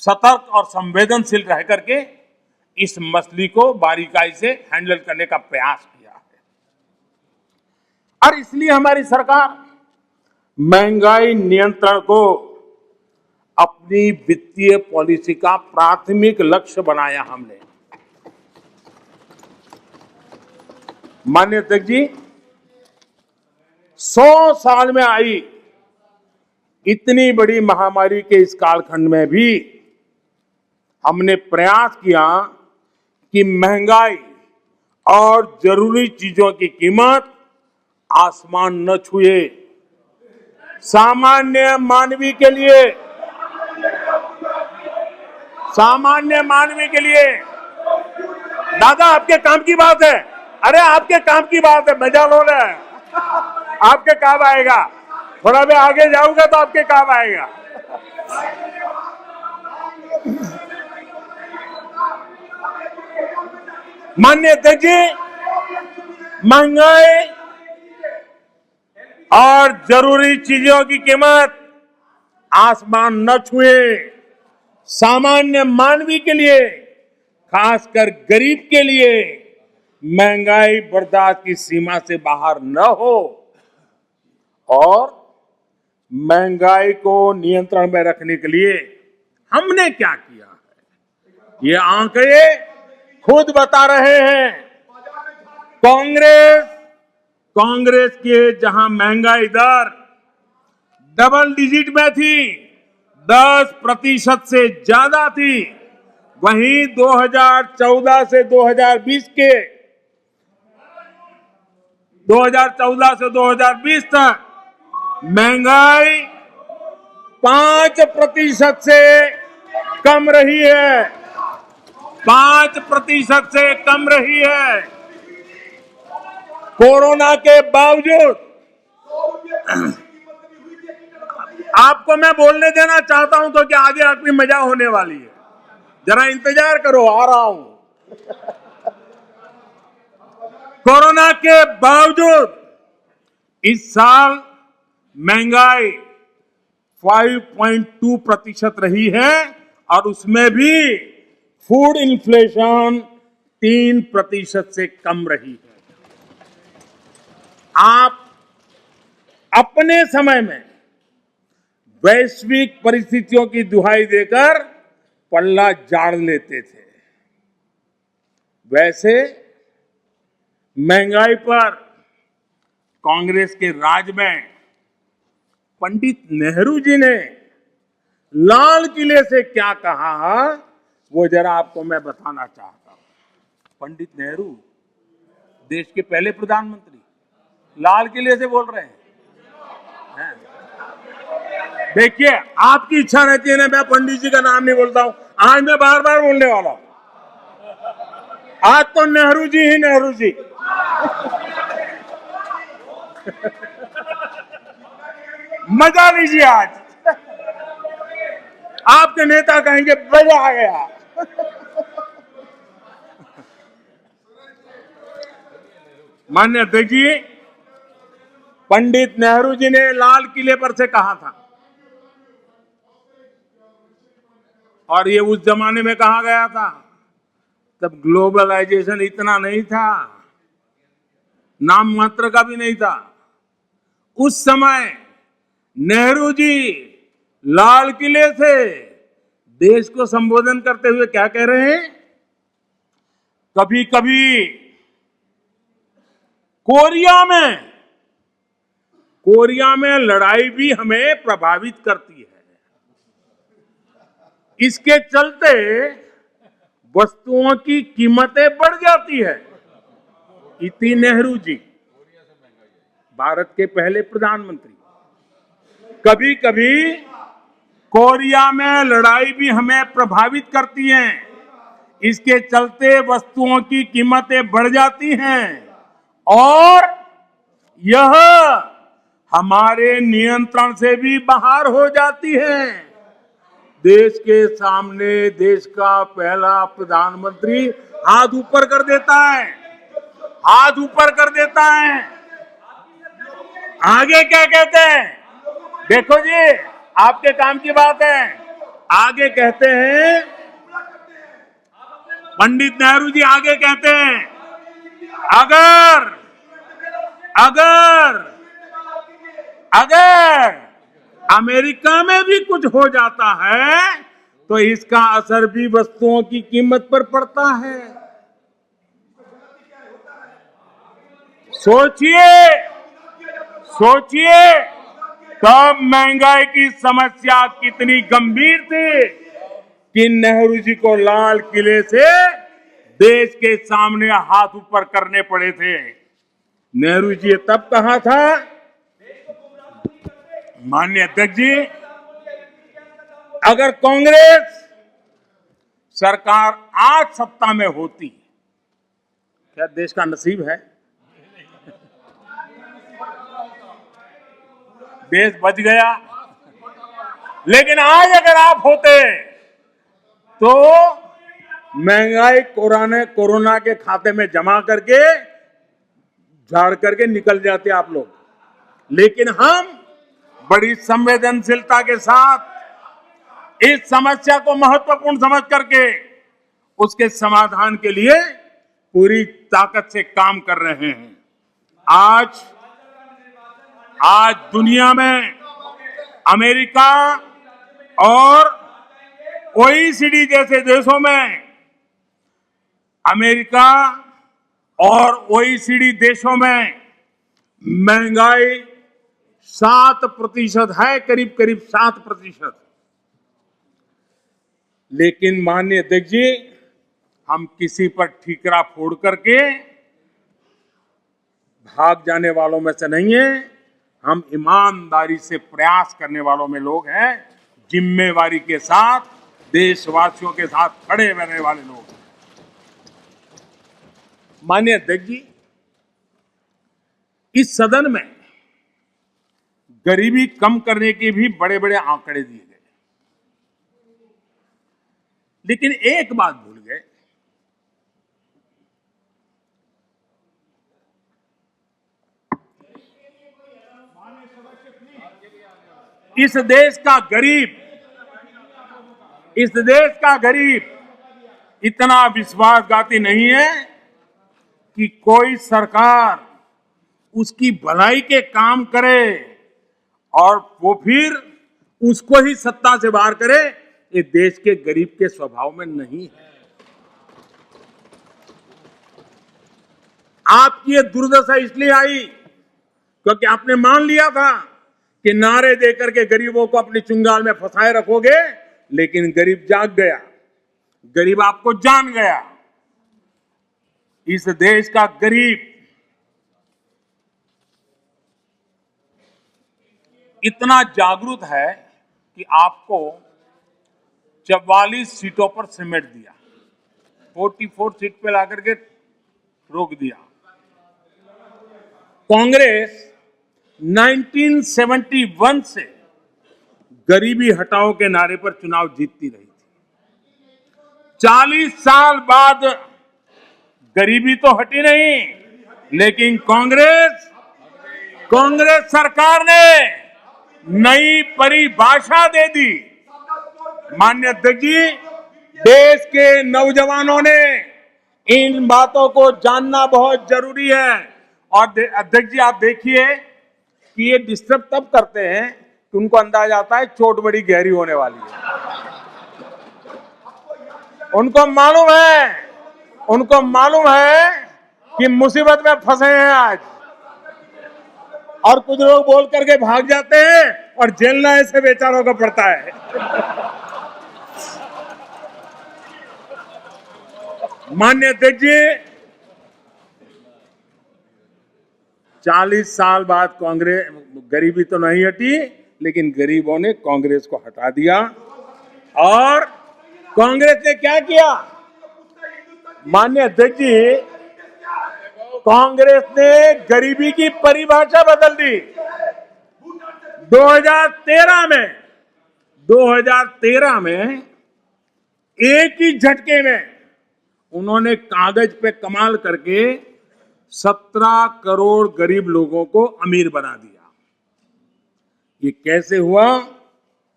सतर्क और संवेदनशील रह करके इस मसले को बारीकाई से हैंडल करने का प्रयास किया है। और इसलिए हमारी सरकार महंगाई नियंत्रण को अपनी वित्तीय पॉलिसी का प्राथमिक लक्ष्य बनाया हमने। माननीय अध्यक्ष जी, 100 साल में आई इतनी बड़ी महामारी के इस कालखंड में भी हमने प्रयास किया कि महंगाई और जरूरी चीजों की कीमत आसमान न छुए। सामान्य मानवी के लिए दादा, आपके काम की बात है। अरे आपके काम की बात है, मजा लो रहे हैं, आपके काम आएगा। थोड़ा भी आगे जाऊंगा तो आपके काम आएगा। माननीय अध्यक्ष जी, महंगाई और जरूरी चीजों की कीमत आसमान न छुए। सामान्य मानवी के लिए, खासकर गरीब के लिए महंगाई बर्दाश्त की सीमा से बाहर न हो और महंगाई को नियंत्रण में रखने के लिए हमने क्या किया है, ये आंकड़े खुद बता रहे हैं। कांग्रेस के जहां महंगाई दर डबल डिजिट में थी, 10% से ज्यादा थी, वहीं 2014 से 2020 तक महंगाई 5% से कम रही है। 5% से कम रही है। कोरोना के बावजूद आपको मैं बोलने देना चाहता हूं तो कि आगे आपकी मजा होने वाली है, जरा इंतजार करो, आ रहा हूं। कोरोना के बावजूद इस साल महंगाई 5.2% रही है और उसमें भी फूड इन्फ्लेशन 3% से कम रही है। आप अपने समय में वैश्विक परिस्थितियों की दुहाई देकर पल्ला झाड़ लेते थे। वैसे महंगाई पर कांग्रेस के राज में पंडित नेहरू जी ने लाल किले से क्या कहा वो जरा आपको मैं बताना चाहता हूं। पंडित नेहरू देश के पहले प्रधानमंत्री लाल किले से बोल रहे हैं। देखिए, आपकी इच्छा रहती है ना, मैं पंडित जी का नाम नहीं बोलता हूं, आज मैं बार बार बोलने वाला हूं। आज तो नेहरू जी ही नेहरू जी। मजा लीजिए आज। आपके नेता कहेंगे मजा आ गया। माननीय अध्यक्ष जी, पंडित नेहरू जी ने लाल किले पर से कहा था, और ये उस जमाने में कहा गया था, तब ग्लोबलाइजेशन इतना नहीं था, नाम मात्र का भी नहीं था। उस समय नेहरू जी लाल किले से देश को संबोधन करते हुए क्या कह रहे हैं? कभी कभी कोरिया में लड़ाई भी हमें प्रभावित करती है। इसके चलते वस्तुओं की कीमतें बढ़ जाती है। इति नेहरू जी, भारत के पहले प्रधानमंत्री। कभी कभी कोरिया में लड़ाई भी हमें प्रभावित करती है। इसके चलते वस्तुओं की कीमतें बढ़ जाती हैं और यह हमारे नियंत्रण से भी बाहर हो जाती है। देश के सामने देश का पहला प्रधानमंत्री हाथ ऊपर कर देता है, हाथ ऊपर कर देता है। आगे क्या कहते हैं? देखो जी, आपके काम की बात है। आगे कहते हैं, पंडित नेहरू जी आगे कहते हैं, अगर अमेरिका में भी कुछ हो जाता है तो इसका असर भी वस्तुओं की कीमत पर पड़ता है। सोचिए तब महंगाई की समस्या कितनी गंभीर थी कि नेहरू जी को लाल किले से देश के सामने हाथ ऊपर करने पड़े थे। नेहरू जी तब कहा था, माननीय अध्यक्ष जी, अगर कांग्रेस सरकार आज सत्ता में होती, क्या देश का नसीब है? देश बच गया। लेकिन आज अगर आप होते तो महंगाई कोरोना के खाते में जमा करके झाड़ करके निकल जाते आप लोग। लेकिन हम बड़ी संवेदनशीलता के साथ इस समस्या को महत्वपूर्ण समझ करके उसके समाधान के लिए पूरी ताकत से काम कर रहे हैं। आज दुनिया में अमेरिका और ओईसीडी जैसे देशों में, अमेरिका और ओईसीडी देशों में महंगाई 7% है, करीब 7%। लेकिन माननीय अध्यक्ष जी, हम किसी पर ठीकरा फोड़ करके भाग जाने वालों में से नहीं है। हम ईमानदारी से प्रयास करने वालों में लोग हैं, जिम्मेवारी के साथ देशवासियों के साथ खड़े रहने वाले लोग हैं। माननीय अध्यक्ष जी, इस सदन में गरीबी कम करने के भी बड़े बड़े आंकड़े दिए गए, लेकिन एक बात भूल गए, इस देश का गरीब इतना विश्वासघाती नहीं है कि कोई सरकार उसकी भलाई के काम करे और वो फिर उसको ही सत्ता से बाहर करे, ये देश के गरीब के स्वभाव में नहीं है। आपकी ये दुर्दशा इसलिए आई क्योंकि आपने मान लिया था कि नारे देकर के गरीबों को अपनी चुंगाल में फंसाए रखोगे, लेकिन गरीब जाग गया, गरीब आपको जान गया। इस देश का गरीब इतना जागरूक है कि आपको 44 सीटों पर समेट दिया, 44 सीट पे लाकर के रोक दिया। कांग्रेस 1971 से गरीबी हटाओ के नारे पर चुनाव जीतती रही थी। 40 साल बाद गरीबी तो हटी नहीं, लेकिन कांग्रेस सरकार ने नई परिभाषा दे दी। माननीय अध्यक्ष जी, देश के नौजवानों ने इन बातों को जानना बहुत जरूरी है। और अध्यक्ष जी, आप देखिए कि ये डिस्टर्ब तब करते हैं कि उनको अंदाज आता है चोट बड़ी गहरी होने वाली है। उनको मालूम है कि मुसीबत में फंसे हैं आज, और कुछ लोग बोल करके भाग जाते हैं और झेलना ऐसे बेचारों को पड़ता है। माननीय अध्यक्ष जी, 40 साल बाद कांग्रेस, गरीबी तो नहीं हटी, लेकिन गरीबों ने कांग्रेस को हटा दिया। और कांग्रेस ने क्या किया? माननीय अध्यक्ष जी, कांग्रेस ने गरीबी की परिभाषा बदल दी। 2013 में एक ही झटके में उन्होंने कागज पे कमाल करके 17 करोड़ गरीब लोगों को अमीर बना दिया। ये कैसे हुआ,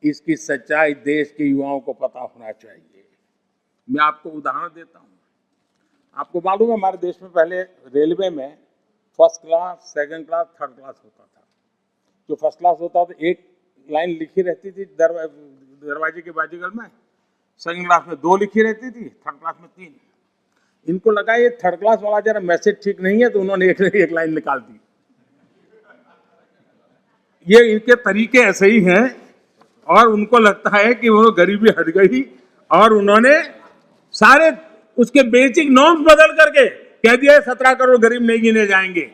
इसकी सच्चाई देश के युवाओं को पता होना चाहिए। मैं आपको उदाहरण देता हूं। आपको मालूम है, हमारे देश में पहले रेलवे में first class, second class, third class होता था। जो फर्स्ट क्लास होता था, एक लाइन लिखी रहती थी दरवाजे के बाजूगल में, सेकंड क्लास में 2 लिखी रहती थी, थर्ड क्लास में 3। इनको लगा ये थर्ड क्लास वाला जरा मैसेज ठीक नहीं है, तो उन्होंने एक लाइन निकाल दी। ये इनके तरीके ऐसे ही हैं, और उनको लगता है कि वो गरीबी हट गई, और उन्होंने सारे उसके बेसिक नॉर्म्स बदल करके कह दिया 17 करोड़ गरीब नहीं गिने जाएंगे।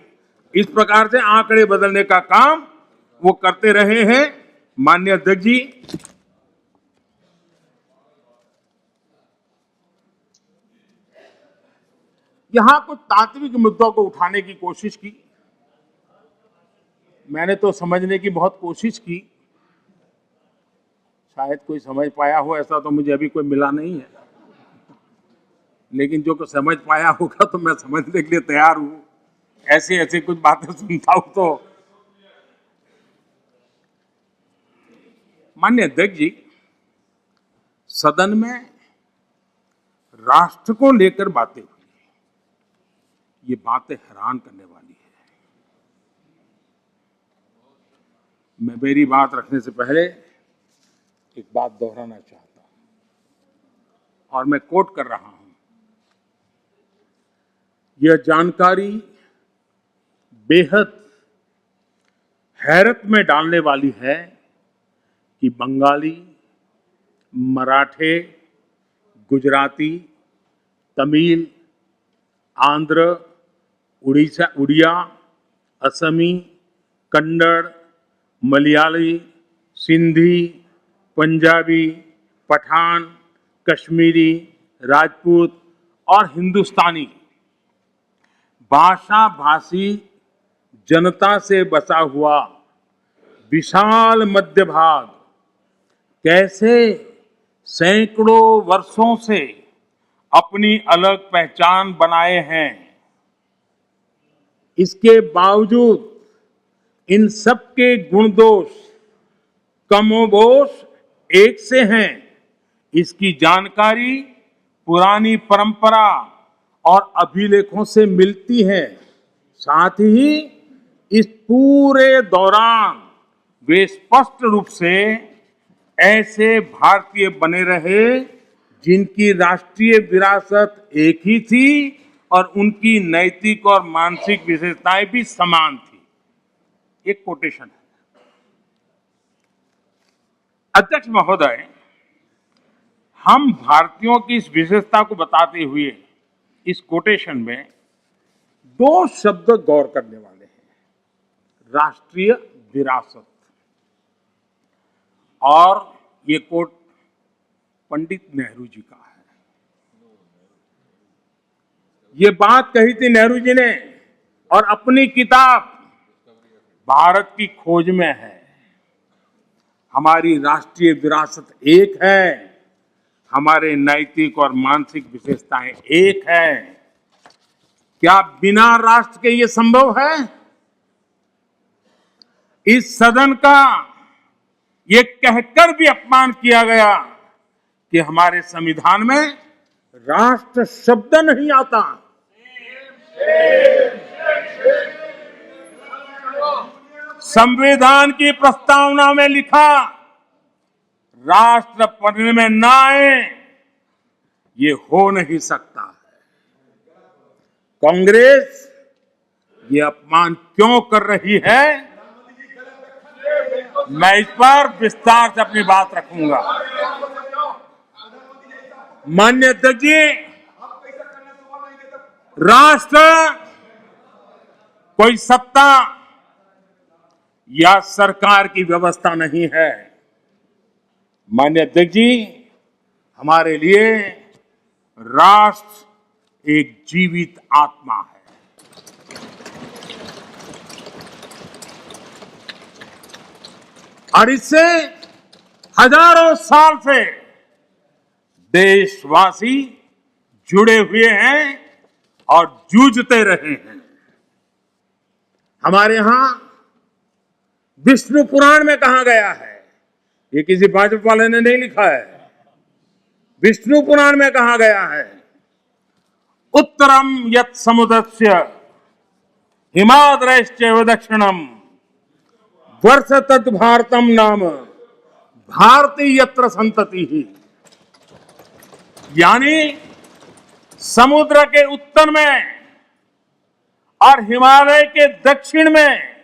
इस प्रकार से आंकड़े बदलने का काम वो करते रहे हैं। माननीय अध्यक्ष जी, यहां कुछ तात्विक मुद्दों को उठाने की कोशिश की। मैंने तो समझने की बहुत कोशिश की, शायद कोई समझ पाया हो ऐसा तो मुझे अभी कोई मिला नहीं है, लेकिन जो को समझ पाया होगा तो मैं समझने के लिए तैयार हूं। ऐसे कुछ बातें सुनता हूं तो। माननीय अध्यक्ष जी, सदन में राष्ट्र को लेकर बातें हुई, ये बातें हैरान करने वाली है। मैं मेरी बात रखने से पहले एक बात दोहराना चाहता हूं, और मैं कोट कर रहा हूं। यह जानकारी बेहद हैरत में डालने वाली है कि बंगाली, मराठे, गुजराती, तमिल, आंध्र, उड़िया, असमी, कन्नड़, मलयाली, सिंधी, पंजाबी, पठान, कश्मीरी, राजपूत और हिंदुस्तानी भाषा भाषी जनता से बसा हुआ विशाल मध्य भाग कैसे सैकड़ों वर्षों से अपनी अलग पहचान बनाए हैं, इसके बावजूद इन सबके गुण दोष कमोबेश एक से हैं, इसकी जानकारी पुरानी परंपरा और अभिलेखों से मिलती है। साथ ही इस पूरे दौरान वे स्पष्ट रूप से ऐसे भारतीय बने रहे जिनकी राष्ट्रीय विरासत एक ही थी और उनकी नैतिक और मानसिक विशेषताएं भी समान थी। एक कोटेशन है। अध्यक्ष महोदय, हम भारतीयों की इस विशेषता को बताते हुए इस कोटेशन में दो शब्द गौर करने वाले हैं, राष्ट्रीय विरासत। और ये कोट पंडित नेहरू जी का है। ये बात कही थी नेहरू जी ने और अपनी किताब भारत की खोज में है। हमारी राष्ट्रीय विरासत एक है, हमारे नैतिक और मानसिक विशेषताएं एक है। क्या बिना राष्ट्र के ये संभव है? इस सदन का ये कहकर भी अपमान किया गया कि हमारे संविधान में राष्ट्र शब्द नहीं आता। संविधान की प्रस्तावना में लिखा राष्ट्र पढ़ने में ना आए, ये हो नहीं सकता है। कांग्रेस ये अपमान क्यों कर रही है, मैं इस पर विस्तार से अपनी बात रखूंगा। माननीय अध्यक्ष जी, राष्ट्र कोई सत्ता या सरकार की व्यवस्था नहीं है। माननीय अध्यक्ष जी, हमारे लिए राष्ट्र एक जीवित आत्मा है। और इससे हजारों साल से देशवासी जुड़े हुए हैं और जूझते रहे हैं। हमारे यहां विष्णु पुराण में कहा गया है, ये किसी भाजपा वाले ने नहीं लिखा है, विष्णु पुराण में कहा गया है, उत्तरम यत् समुद्रस्य हिमाद्रश्चैव दक्षिणम वर्ष तत् भारतम नाम भारती यत्र संतति ही। यानी समुद्र के उत्तर में और हिमालय के दक्षिण में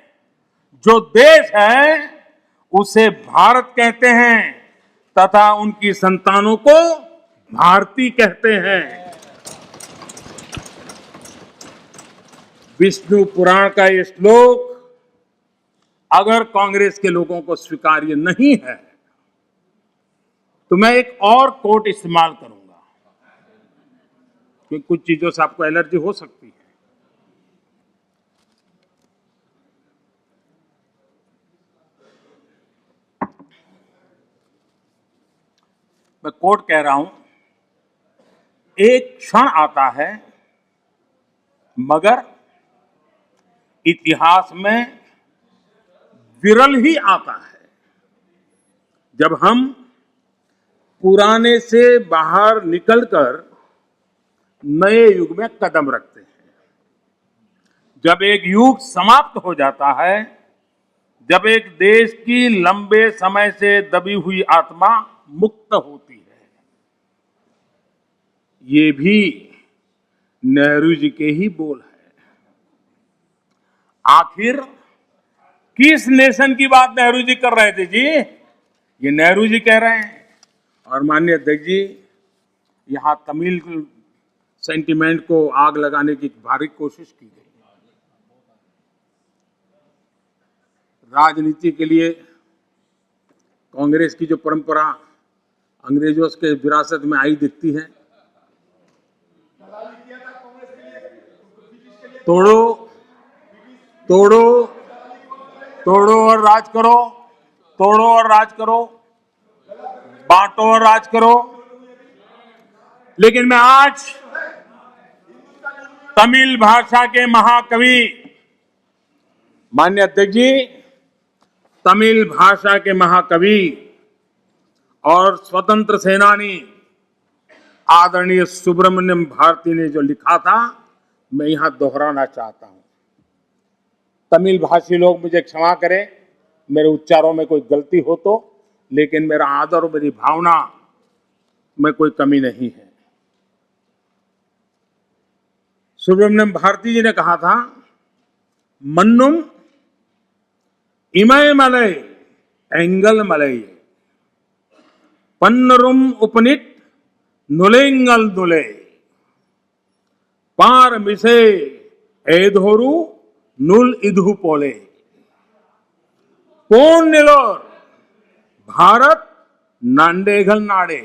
जो देश है उसे भारत कहते हैं तथा उनकी संतानों को भारती कहते हैं। विष्णु पुराण का ये श्लोक अगर कांग्रेस के लोगों को स्वीकार्य नहीं है तो मैं एक और कोट इस्तेमाल करूंगा, क्योंकि कुछ चीजों से आपको एलर्जी हो सकती है। मैं कोट कह रहा हूं, एक क्षण आता है मगर इतिहास में विरल ही आता है जब हम पुराने से बाहर निकलकर नए युग में कदम रखते हैं। जब एक युग समाप्त हो जाता है, जब एक देश की लंबे समय से दबी हुई आत्मा मुक्त होती है। ये भी नेहरू जी के ही बोल है। आखिर किस नेशन की बात नेहरू जी कर रहे थे जी? ये नेहरू जी कह रहे हैं। और माननीय अध्यक्ष जी, यहां तमिल सेंटिमेंट को आग लगाने की भारी कोशिश की गई। राजनीति के लिए कांग्रेस की जो परंपरा अंग्रेजों के विरासत में आई दिखती है, तोड़ो तोड़ो तोड़ो और राज करो, तोड़ो और राज करो, बांटो और राज करो। लेकिन मैं आज तमिल भाषा के महाकवि, माननीय अध्यक्ष जी, तमिल भाषा के महाकवि और स्वतंत्र सेनानी आदरणीय सुब्रमण्यम भारती ने जो लिखा था, मैं यहां दोहराना चाहता हूं। तमिल भाषी लोग मुझे क्षमा करें, मेरे उच्चारों में कोई गलती हो तो, लेकिन मेरा आदर और मेरी भावना में कोई कमी नहीं है। सुब्रमण्यम भारती जी ने कहा था, मन्नुम इमय मलय एंगल मलय पन्नरुम उपनिट नुलेंगल दुले पार मिसे एधोरु नुल इधु पोले पोन निलोर भारत नांडेगल नाडे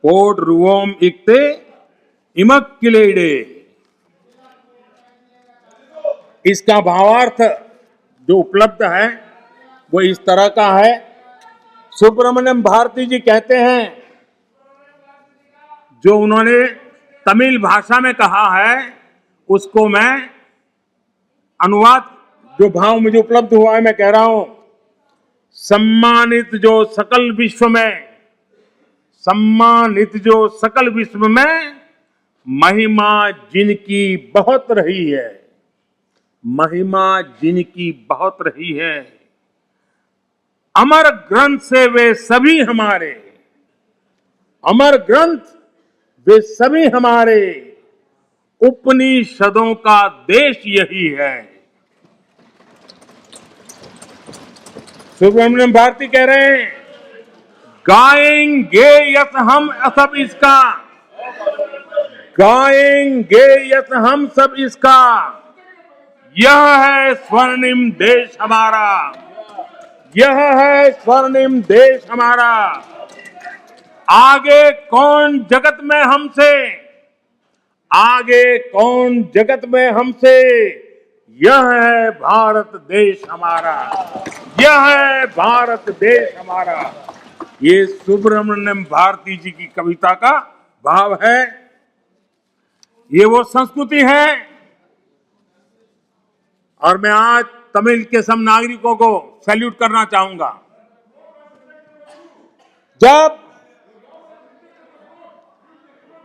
कोट रुवोम इक्ते इमक किलेडे। इसका भावार्थ जो उपलब्ध है वो इस तरह का है। सुब्रमण्यम भारती जी कहते हैं, जो उन्होंने तमिल भाषा में कहा है उसको मैं अनुवाद, जो भाव मुझे उपलब्ध हुआ है मैं कह रहा हूं। सम्मानित जो सकल विश्व में, सम्मानित जो सकल विश्व में महिमा जिनकी बहुत रही है, महिमा जिनकी बहुत रही है, अमर ग्रंथ से वे सभी हमारे, अमर ग्रंथ वे सभी हमारे, उपनिषदों का देश यही है। सुब्रमण्यम भारती कह रहे हैं, गाएंगे यस हम सब इसका, गाएंगे यस हम सब इसका, यह है स्वर्णिम देश हमारा, यह है स्वर्णिम देश हमारा। आगे कौन जगत में हमसे, आगे कौन जगत में हमसे, यह है भारत देश हमारा, यह है भारत देश हमारा। ये सुब्रमण्यम भारती जी की कविता का भाव है। ये वो संस्कृति है। और मैं आज तमिल के सब नागरिकों को सैल्यूट करना चाहूंगा।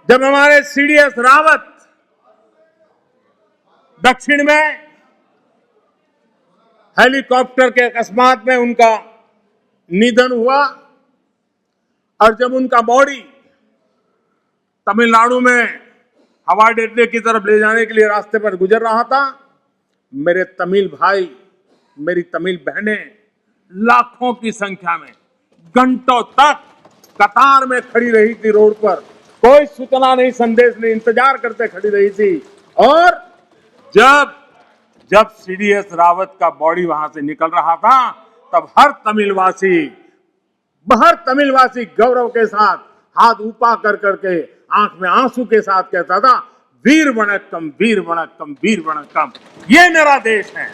जब हमारे सीडीएस रावत दक्षिण में हेलीकॉप्टर के अकस्मात में उनका निधन हुआ और जब उनका बॉडी तमिलनाडु में हवाई अड्डे की तरफ ले जाने के लिए रास्ते पर गुजर रहा था, मेरे तमिल भाई, मेरी तमिल बहनें लाखों की संख्या में घंटों तक कतार में खड़ी रही थी रोड पर, कोई सूचना नहीं, संदेश नहीं, इंतजार करते खड़ी रही थी। और जब सीडीएस रावत का बॉडी वहां से निकल रहा था, तब हर तमिलवासी गौरव के साथ हाथ ऊपर कर करके आंख में आंसू के साथ कहता था, वीर वणक्कम, वीर वणक्कम, वीर वणक्कम, ये मेरा देश है।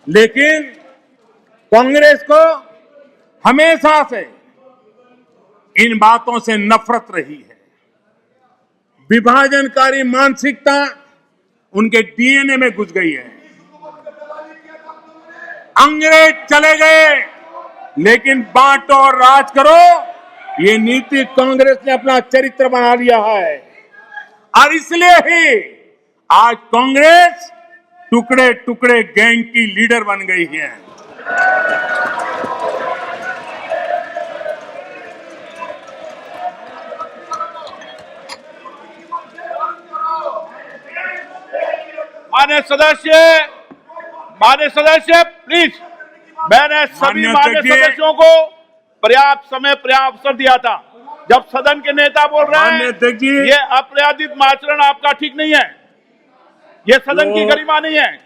लेकिन कांग्रेस को हमेशा से इन बातों से नफरत रही है। विभाजनकारी मानसिकता उनके डीएनए में घुस गई है। अंग्रेज चले गए, लेकिन बांटो और राज करो, ये नीति कांग्रेस ने अपना चरित्र बना लिया है। और इसलिए ही आज कांग्रेस टुकड़े टुकड़े गैंग की लीडर बन गई है। माननीय सदस्य प्लीज, मैंने सभी माननीय सदस्यों को पर्याप्त समय पर्याप्त अवसर दिया था। जब सदन के नेता बोल रहे हैं ये अप्रयादित आचरण आपका ठीक नहीं है, ये सदन की गरिमा नहीं है।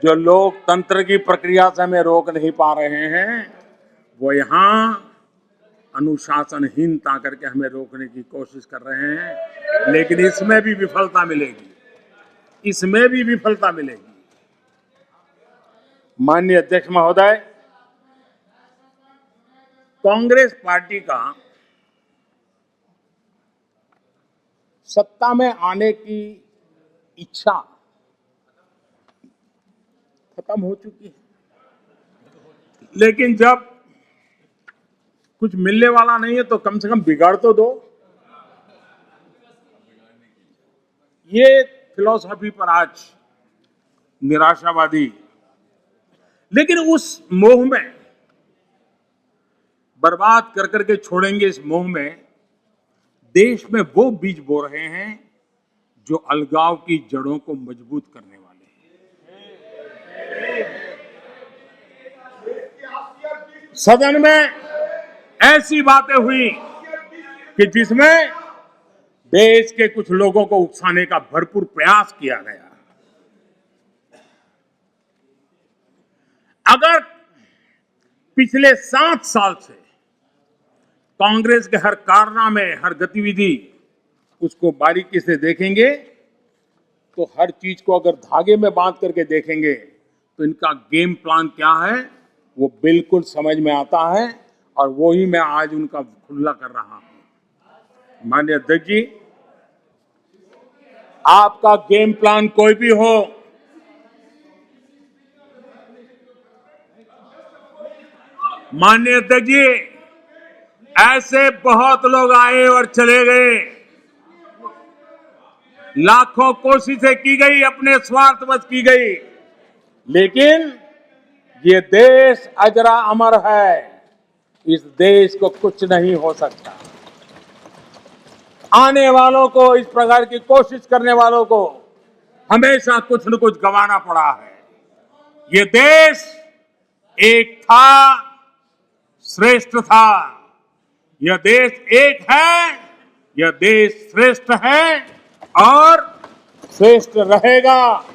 जो लोकतंत्र की प्रक्रिया से हमें रोक नहीं पा रहे हैं, वो यहां अनुशासनहीनता करके हमें रोकने की कोशिश कर रहे हैं। लेकिन इसमें भी विफलता मिलेगी, इसमें भी विफलता मिलेगी। माननीय अध्यक्ष महोदय, कांग्रेस पार्टी का सत्ता में आने की इच्छा खत्म हो चुकी है। लेकिन जब कुछ मिलने वाला नहीं है तो कम से कम बिगाड़ तो दो। ये फिलॉसफी पर आज निराशावादी, लेकिन उस मोह में बर्बाद कर करके छोड़ेंगे, इस मोह में देश में वो बीज बो रहे हैं जो अलगाव की जड़ों को मजबूत करने वाले हैं। सदन में ऐसी बातें हुई कि जिसमें देश के कुछ लोगों को उकसाने का भरपूर प्रयास किया गया। अगर पिछले 7 साल से कांग्रेस के हर कारनामे, हर गतिविधि उसको बारीकी से देखेंगे तो हर चीज को अगर धागे में बांध करके देखेंगे तो इनका गेम प्लान क्या है वो बिल्कुल समझ में आता है, और वो ही मैं आज उनका खुला कर रहा हूं। माननीय अध्यक्ष जी, आपका गेम प्लान कोई भी हो, माननीय अध्यक्ष जी, ऐसे बहुत लोग आए और चले गए, लाखों कोशिशें की गई, अपने स्वार्थवश की गई, लेकिन ये देश अजरा अमर है। इस देश को कुछ नहीं हो सकता। आने वालों को, इस प्रकार की कोशिश करने वालों को हमेशा कुछ न कुछ गंवाना पड़ा है। ये देश एक था, श्रेष्ठ था। यह देश एक है, यह देश श्रेष्ठ है और श्रेष्ठ रहेगा।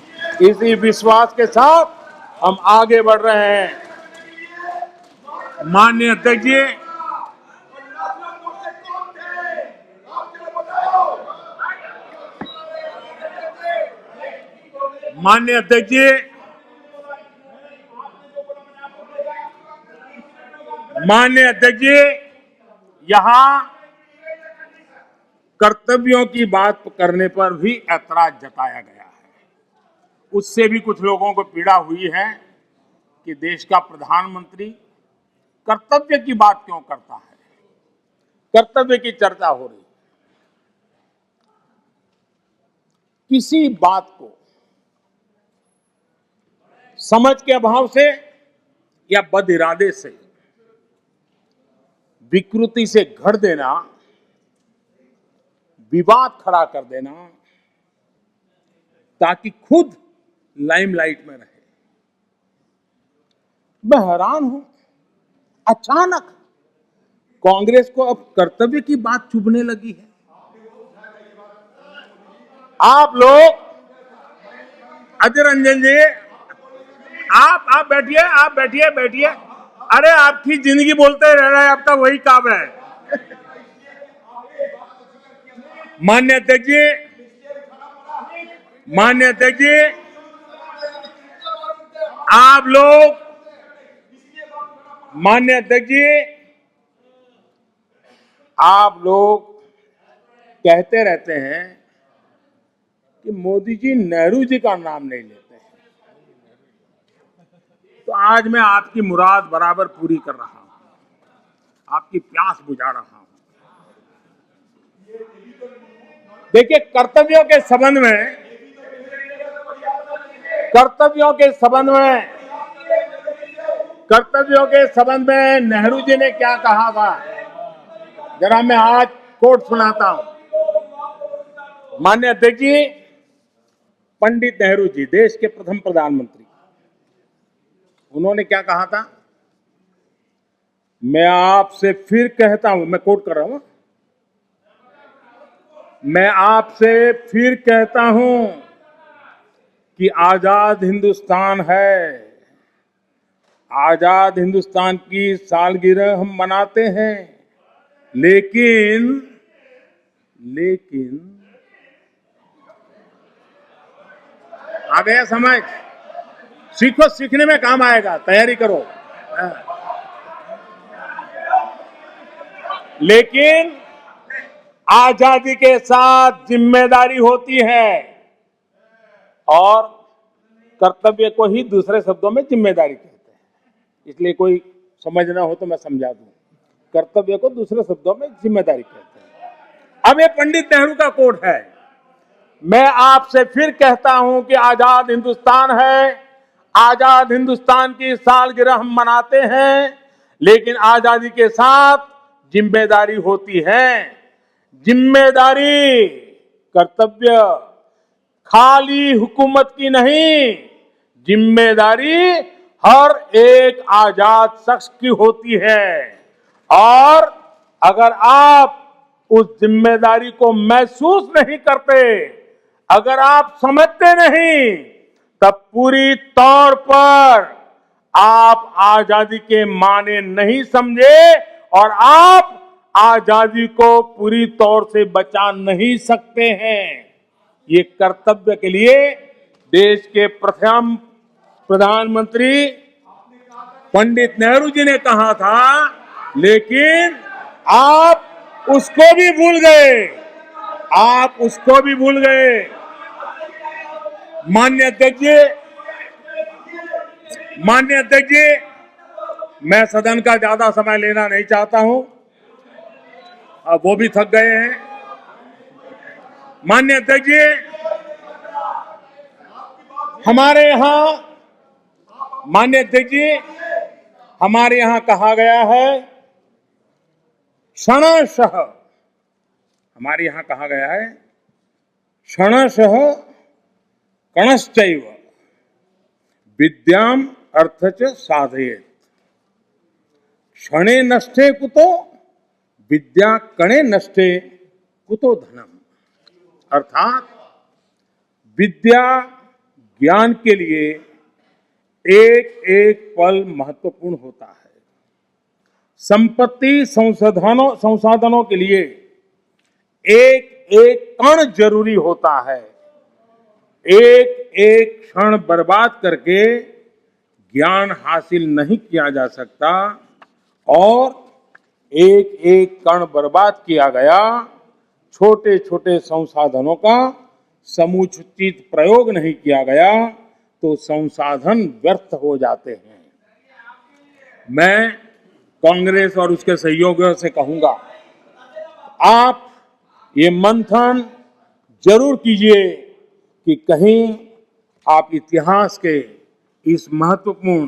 इसी विश्वास के साथ हम आगे बढ़ रहे हैं। माननीय अध्यक्ष जी, माननीय अध्यक्ष जी, माननीय अध्यक्ष जी, यहां कर्तव्यों की बात करने पर भी ऐतराज जताया गया है। उससे भी कुछ लोगों को पीड़ा हुई है कि देश का प्रधानमंत्री कर्तव्य की बात क्यों करता है, कर्तव्य की चर्चा हो रही है। किसी बात को समझ के अभाव से या बद इरादे से विकृति से घड़ देना, विवाद खड़ा कर देना ताकि खुद लाइमलाइट में रहे। मैं हैरान हूं, अचानक कांग्रेस को अब कर्तव्य की बात चुभने लगी है। आप लोग, अजय रंजन जी, आप बैठिए, आप बैठिए। अरे आपकी जिंदगी बोलते रह रहे हैं, आपका वही काम है। माननीय अध्यक्ष जी, माननीय अध्यक्ष जी, आप लोग, माननीय अध्यक्ष जी, आप लोग कहते रहते हैं कि मोदी जी नेहरू जी का नाम नहीं लेते हैं, तो आज मैं आपकी मुराद बराबर पूरी कर रहा हूं, आपकी प्यास बुझा रहा हूं। देखिए, कर्तव्यों के संबंध में नेहरू जी ने क्या कहा था, जरा मैं आज कोट सुनाता हूं। माननीय अध्यक्ष जी, पंडित नेहरू जी, देश के प्रथम प्रधानमंत्री, उन्होंने क्या कहा था? मैं आपसे फिर कहता हूं, मैं कोट कर रहा हूं, मैं आपसे फिर कहता हूं कि आजाद हिंदुस्तान है, आजाद हिंदुस्तान की सालगिरह हम मनाते हैं, लेकिन आ गया समझ? सीखो, सीखने में काम आएगा, तैयारी करो। लेकिन आजादी के साथ जिम्मेदारी होती है, और कर्तव्य को ही दूसरे शब्दों में जिम्मेदारी कहते हैं। इसलिए कोई समझ ना हो तो मैं समझा दूं, कर्तव्य को दूसरे शब्दों में जिम्मेदारी कहते हैं। अब ये पंडित नेहरू का कोट है, मैं आपसे फिर कहता हूं कि आजाद हिंदुस्तान है, आजाद हिंदुस्तान की सालगिरह हम मनाते हैं, लेकिन आजादी के साथ जिम्मेदारी होती है। जिम्मेदारी, कर्तव्य खाली हुकूमत की नहीं, जिम्मेदारी हर एक आजाद शख्स की होती है। और अगर आप उस जिम्मेदारी को महसूस नहीं करते, अगर आप समझते नहीं, तब पूरी तौर पर आप आजादी के माने नहीं समझे और आप आजादी को पूरी तौर से बचा नहीं सकते हैं। ये कर्तव्य के लिए देश के प्रथम प्रधानमंत्री पंडित नेहरू जी ने कहा था, लेकिन आप उसको भी भूल गए, आप उसको भी भूल गए। माननीय अध्यक्ष जी, मैं सदन का ज्यादा समय लेना नहीं चाहता हूं, अब वो भी थक गए हैं। माननीय अध्यक्ष जी, हमारे यहां कहा गया है, क्षणशः, हमारे यहां कहा गया है, क्षणशः कणश्चैव विद्याम अर्थच साधयेत्। क्षणे नष्टे कुतो विद्या, कणे नष्टे कुतो धनम। अर्थात विद्या, ज्ञान के लिए एक एक पल महत्वपूर्ण होता है। संपत्ति संसाधनों के लिए एक एक कण जरूरी होता है। एक एक क्षण बर्बाद करके ज्ञान हासिल नहीं किया जा सकता और एक एक कण बर्बाद किया गया, छोटे छोटे संसाधनों का समुचित प्रयोग नहीं किया गया तो संसाधन व्यर्थ हो जाते हैं। मैं कांग्रेस और उसके सहयोगियों से कहूंगा, आप ये मंथन जरूर कीजिए कि कहीं आप इतिहास के इस महत्वपूर्ण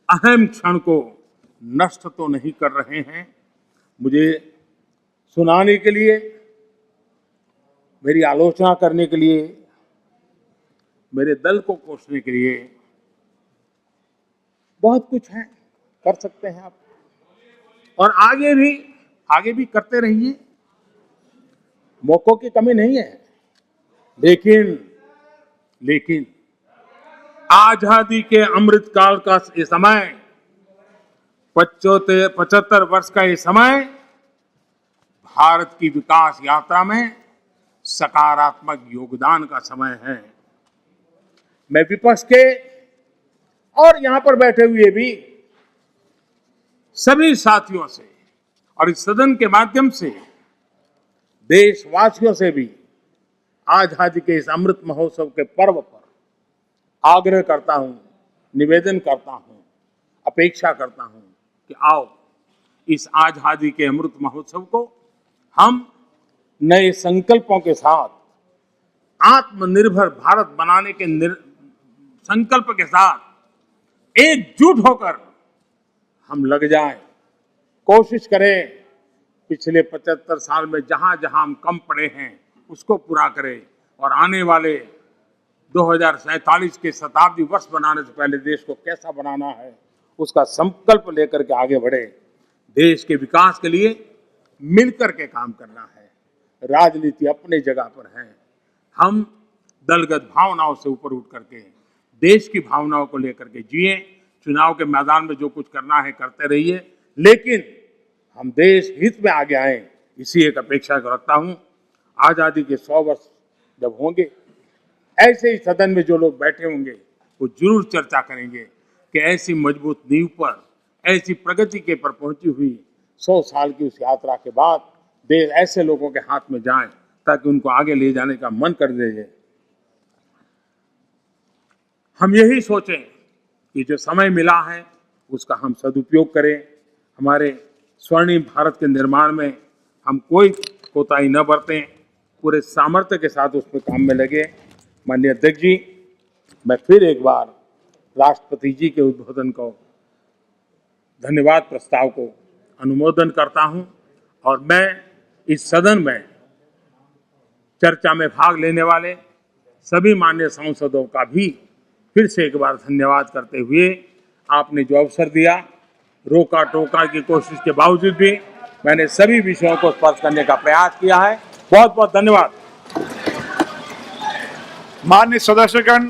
अहम क्षण को नष्ट तो नहीं कर रहे हैं। मुझे सुनाने के लिए, मेरी आलोचना करने के लिए, मेरे दल को कोसने के लिए बहुत कुछ है, कर सकते हैं आप, और आगे भी करते रहिए, मौकों की कमी नहीं है। लेकिन आजादी के अमृत काल का ये समय, 75 वर्ष का ये समय भारत की विकास यात्रा में सकारात्मक योगदान का समय है। मैं विपक्ष के और यहां पर बैठे हुए भी सभी साथियों से और इस सदन के माध्यम से देशवासियों से भी आजादी के इस अमृत महोत्सव के पर्व पर आग्रह करता हूं, निवेदन करता हूं, अपेक्षा करता हूं कि आओ इस आजादी के अमृत महोत्सव को हम नए संकल्पों के साथ, आत्मनिर्भर भारत बनाने के संकल्प के साथ एकजुट होकर हम लग जाएं, कोशिश करें पिछले 75 साल में जहां जहां हम कम पड़े हैं उसको पूरा करें और आने वाले 2047 के शताब्दी वर्ष बनाने से पहले देश को कैसा बनाना है उसका संकल्प लेकर के आगे बढ़े। देश के विकास के लिए मिलकर के काम करना है। राजनीति अपने जगह पर है, हम दलगत भावनाओं से ऊपर उठ करके देश की भावनाओं को लेकर के जिए। चुनाव के मैदान में जो कुछ करना है करते रहिए, लेकिन हम देश हित में आगे आए, इसी एक अपेक्षा को रखता हूं। आजादी के 100 वर्ष जब होंगे, ऐसे ही सदन में जो लोग बैठे होंगे वो जरूर चर्चा करेंगे कि ऐसी मजबूत नींव पर, ऐसी प्रगति के पर पहुंची हुई 100 साल की उस यात्रा के बाद देश ऐसे लोगों के हाथ में जाए ताकि उनको आगे ले जाने का मन कर दे। हम यही सोचें कि जो समय मिला है उसका हम सदुपयोग करें। हमारे स्वर्णिम भारत के निर्माण में हम कोई कोताही न बरतें, पूरे सामर्थ्य के साथ उसमें काम में लगे। माननीय अध्यक्ष जी, मैं फिर एक बार राष्ट्रपति जी के उद्बोधन को धन्यवाद प्रस्ताव को अनुमोदन करता हूं और मैं इस सदन में चर्चा में भाग लेने वाले सभी माननीय सांसदों का भी फिर से एक बार धन्यवाद करते हुए आपने जो अवसर दिया, रोका टोका की कोशिश के बावजूद भी मैंने सभी विषयों को स्पर्श करने का प्रयास किया है। बहुत बहुत धन्यवाद। माननीय सदस्यगण,